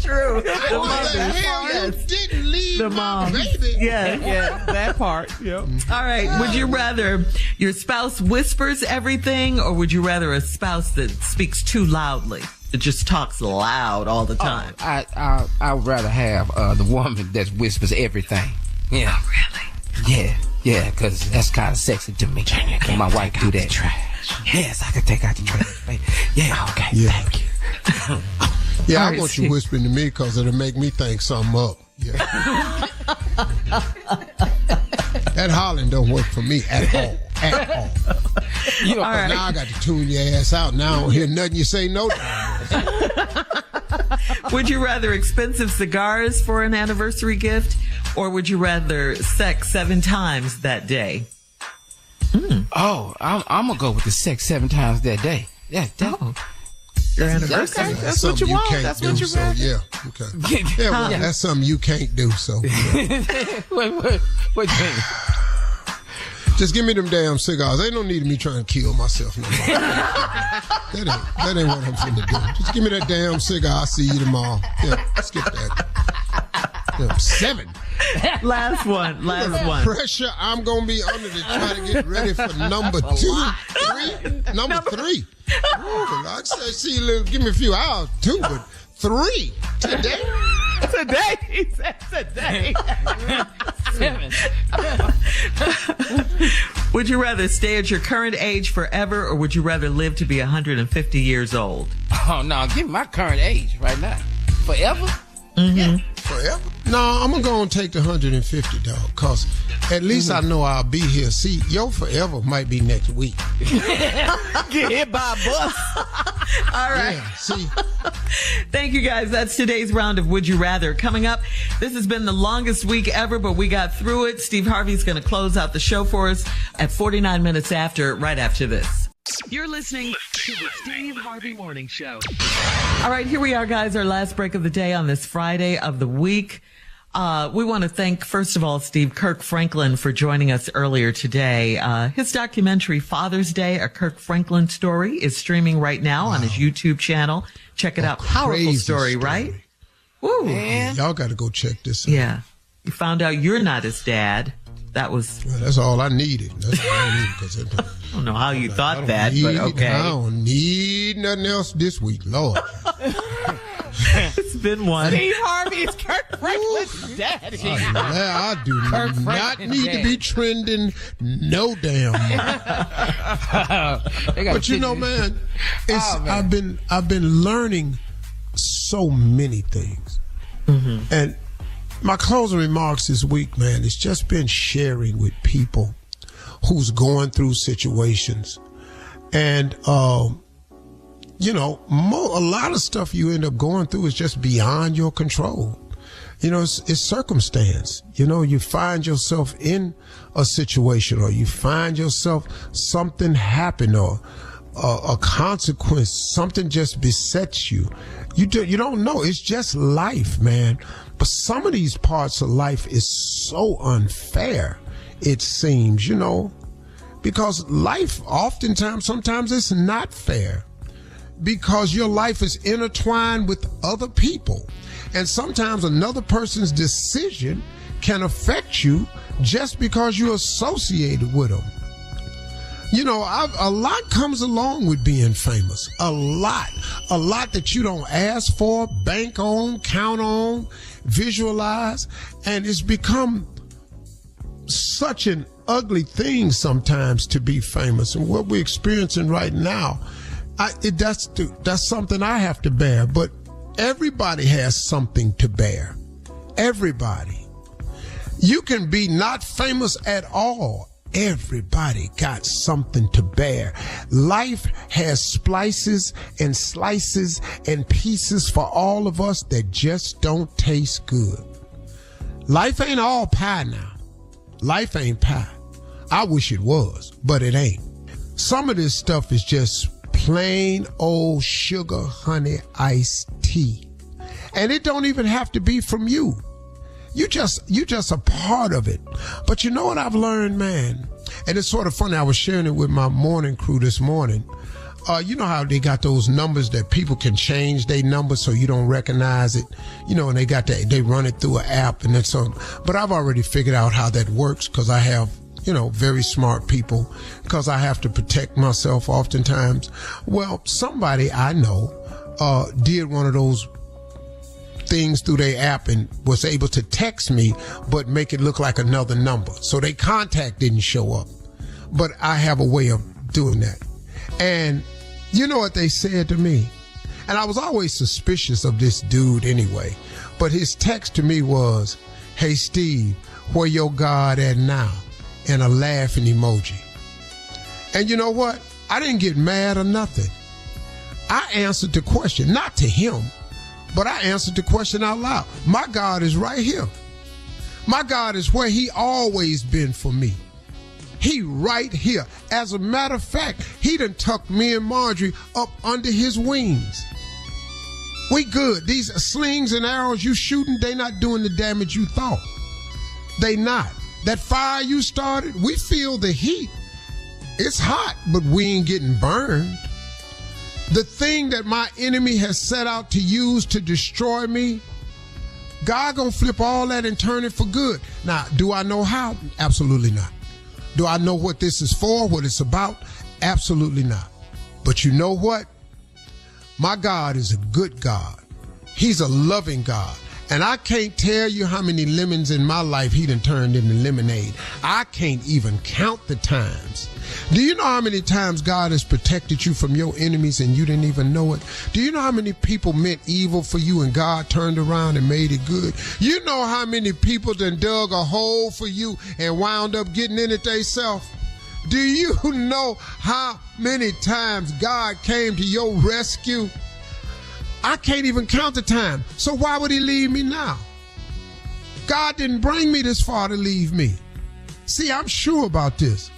True. What the hell? You didn't leave the my mom. baby. Yeah, that part. Yep. All right. Would you rather your spouse whispers everything, or would you rather a spouse that speaks too loudly, that just talks loud all the time? I would rather have the woman that whispers everything. Yeah. Oh, really? Yeah, because that's kind of sexy to me. When my wife do that. Yes, I can take out the trash. Baby. Yeah, okay, Yeah. thank you. Yeah, I want you whispering to me because it'll make me think something up. Yeah. That hollering don't work for me at all. At all. You know, All right. Now I got to tune your ass out. Now I don't hear nothing you say no to. Would you rather expensive cigars for an anniversary gift, or would you rather sex 7 times that day? Oh, I'm going to go with the sex 7 times that day. Yeah, Your anniversary? Okay, that's something what you want. can't That's do, what you so rather. yeah. Okay. Yeah, well, that's something you can't do, so. Yeah. What you mean? Just give me them damn cigars. Ain't no need of me trying to kill myself no more. That ain't what I'm finna do. Just give me that damn cigar. I'll see you tomorrow. Yeah, skip that. 7. Last one. Pressure I'm going to be under to try to get ready for number 2, 3. Number 3. Ooh, I said, see, give me a few hours, 2, but 3 today. Today, he said today. 7. Would you rather stay at your current age forever, or would you rather live to be 150 years old? Oh, no, give me my current age right now. Forever? Mm-hmm. Yeah. Forever? No, I'm going to go and take the 150, dog, because at least I know I'll be here. See, your forever might be next week. Get hit by a bus. All right. Yeah, see. Thank you, guys. That's today's round of Would You Rather. Coming up, this has been the longest week ever, but we got through it. Steve Harvey's going to close out the show for us at 49 minutes after, right after this. You're listening to the Steve Harvey Morning Show. All right, here we are, guys. Our last break of the day on this Friday of the week. We want to thank, first of all, Kirk Franklin for joining us earlier today. His documentary, Father's Day, a Kirk Franklin story, is streaming right now on his YouTube channel. Check it out. Powerful story, right? Woo. Man. Y'all got to go check this out. Yeah. You found out you're not his dad. That was... Well, that's all I needed. That's all I needed. Cause I don't know how you thought that, but okay. I don't need nothing else this week, Lord. It's been one. Steve Harvey is Kirk Franklin's daddy. I do not need to be trending no damn. But you know, man, I've been learning so many things. Mm-hmm. And my closing remarks this week, man, it's just been sharing with people who's going through situations. And, you know, a lot of stuff you end up going through is just beyond your control. You know, it's circumstance. You know, you find yourself in a situation, or you find yourself something happen, or a consequence, something just besets you. You don't know. It's just life, man. But some of these parts of life is so unfair, it seems, you know, because life sometimes it's not fair, because your life is intertwined with other people. And sometimes another person's decision can affect you just because you're associated with them. You know, a lot comes along with being famous. A lot that you don't ask for, bank on, count on, visualize. And it's become such an ugly thing sometimes to be famous. And what we're experiencing right now, that's something I have to bear. But everybody has something to bear. Everybody. You can be not famous at all. Everybody got something to bear. Life has splices and slices and pieces for all of us that just don't taste good. Life ain't all pie now. Life ain't pie. I wish it was, but it ain't. Some of this stuff is just plain old sugar, honey, iced tea. And it don't even have to be from you. You just a part of it. But you know what I've learned, man? And it's sort of funny. I was sharing it with my morning crew this morning. You know how they got those numbers that people can change their numbers so you don't recognize it, you know, and they run it through an app and then so. But I've already figured out how that works, because I have, you know, very smart people, because I have to protect myself oftentimes. Well, somebody I know did one of those things through their app and was able to text me but make it look like another number, so their contact didn't show up. But I have a way of doing that. And you know what they said to me? And I was always suspicious of this dude anyway, but his text to me was, "Hey Steve, where your God at now?" and a laughing emoji. And you know what? I didn't get mad or nothing. I answered the question, not to him, but I answered the question out loud. My God is right here. My God is where he always been for me. He right here. As a matter of fact, he done tucked me and Marjorie up under his wings. We good. These slings and arrows you shooting, they not doing the damage you thought. They not. That fire you started, we feel the heat. It's hot, but we ain't getting burned. The thing that my enemy has set out to use to destroy me, God gonna flip all that and turn it for good. Now, do I know how? Absolutely not. Do I know what this is for, what it's about? Absolutely not. But you know what? My God is a good God. He's a loving God. And I can't tell you how many lemons in my life he done turned into lemonade. I can't even count the times. Do you know how many times God has protected you from your enemies and you didn't even know it? Do you know how many people meant evil for you and God turned around and made it good? You know how many people done dug a hole for you and wound up getting in it themselves? Do you know how many times God came to your rescue? I can't even count the time. So why would he leave me now? God didn't bring me this far to leave me. See, I'm sure about this.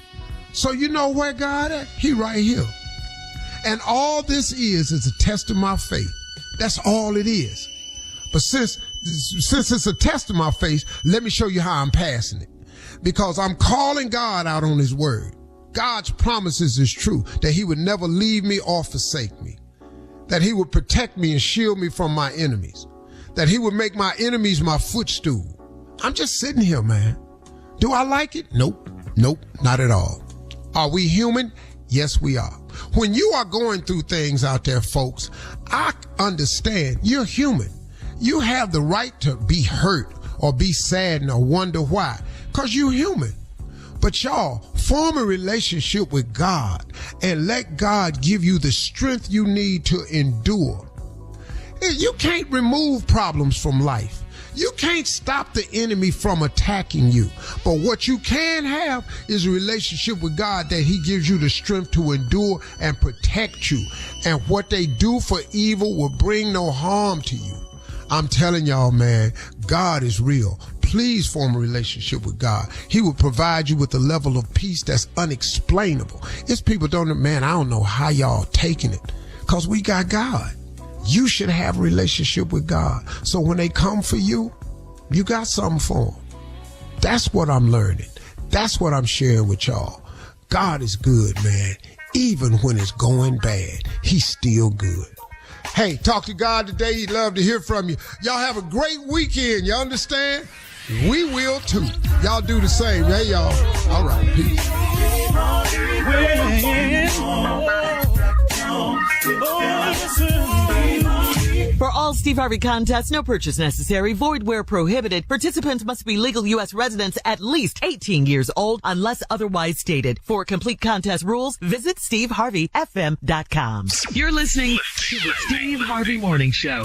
So you know where God at? He right here. And all this is a test of my faith. That's all it is. But since it's a test of my faith, let me show you how I'm passing it. Because I'm calling God out on his word. God's promises is true, that he would never leave me or forsake me. That he would protect me and shield me from my enemies. That he would make my enemies my footstool. I'm just sitting here, man. Do I like it? Nope. Nope, not at all. Are we human? Yes, we are. When you are going through things out there, folks, I understand you're human. You have the right to be hurt or be sad or wonder why, because you're human. But y'all, form a relationship with God and let God give you the strength you need to endure. You can't remove problems from life. You can't stop the enemy from attacking you. But what you can have is a relationship with God that he gives you the strength to endure and protect you. And what they do for evil will bring no harm to you. I'm telling y'all, man, God is real. Please form a relationship with God. He will provide you with a level of peace that's unexplainable. It's people man, I don't know how y'all taking it, because we got God. You should have a relationship with God. So when they come for you, you got something for them. That's what I'm learning. That's what I'm sharing with y'all. God is good, man. Even when it's going bad, he's still good. Hey, talk to God today. He'd love to hear from you. Y'all have a great weekend. You understand? We will too. Y'all do the same. Hey, y'all. All right. Peace. For all Steve Harvey contests, no purchase necessary, void where prohibited. Participants must be legal U.S. residents at least 18 years old unless otherwise stated. For complete contest rules, visit SteveHarveyFM.com. You're listening to the Steve Harvey Morning Show.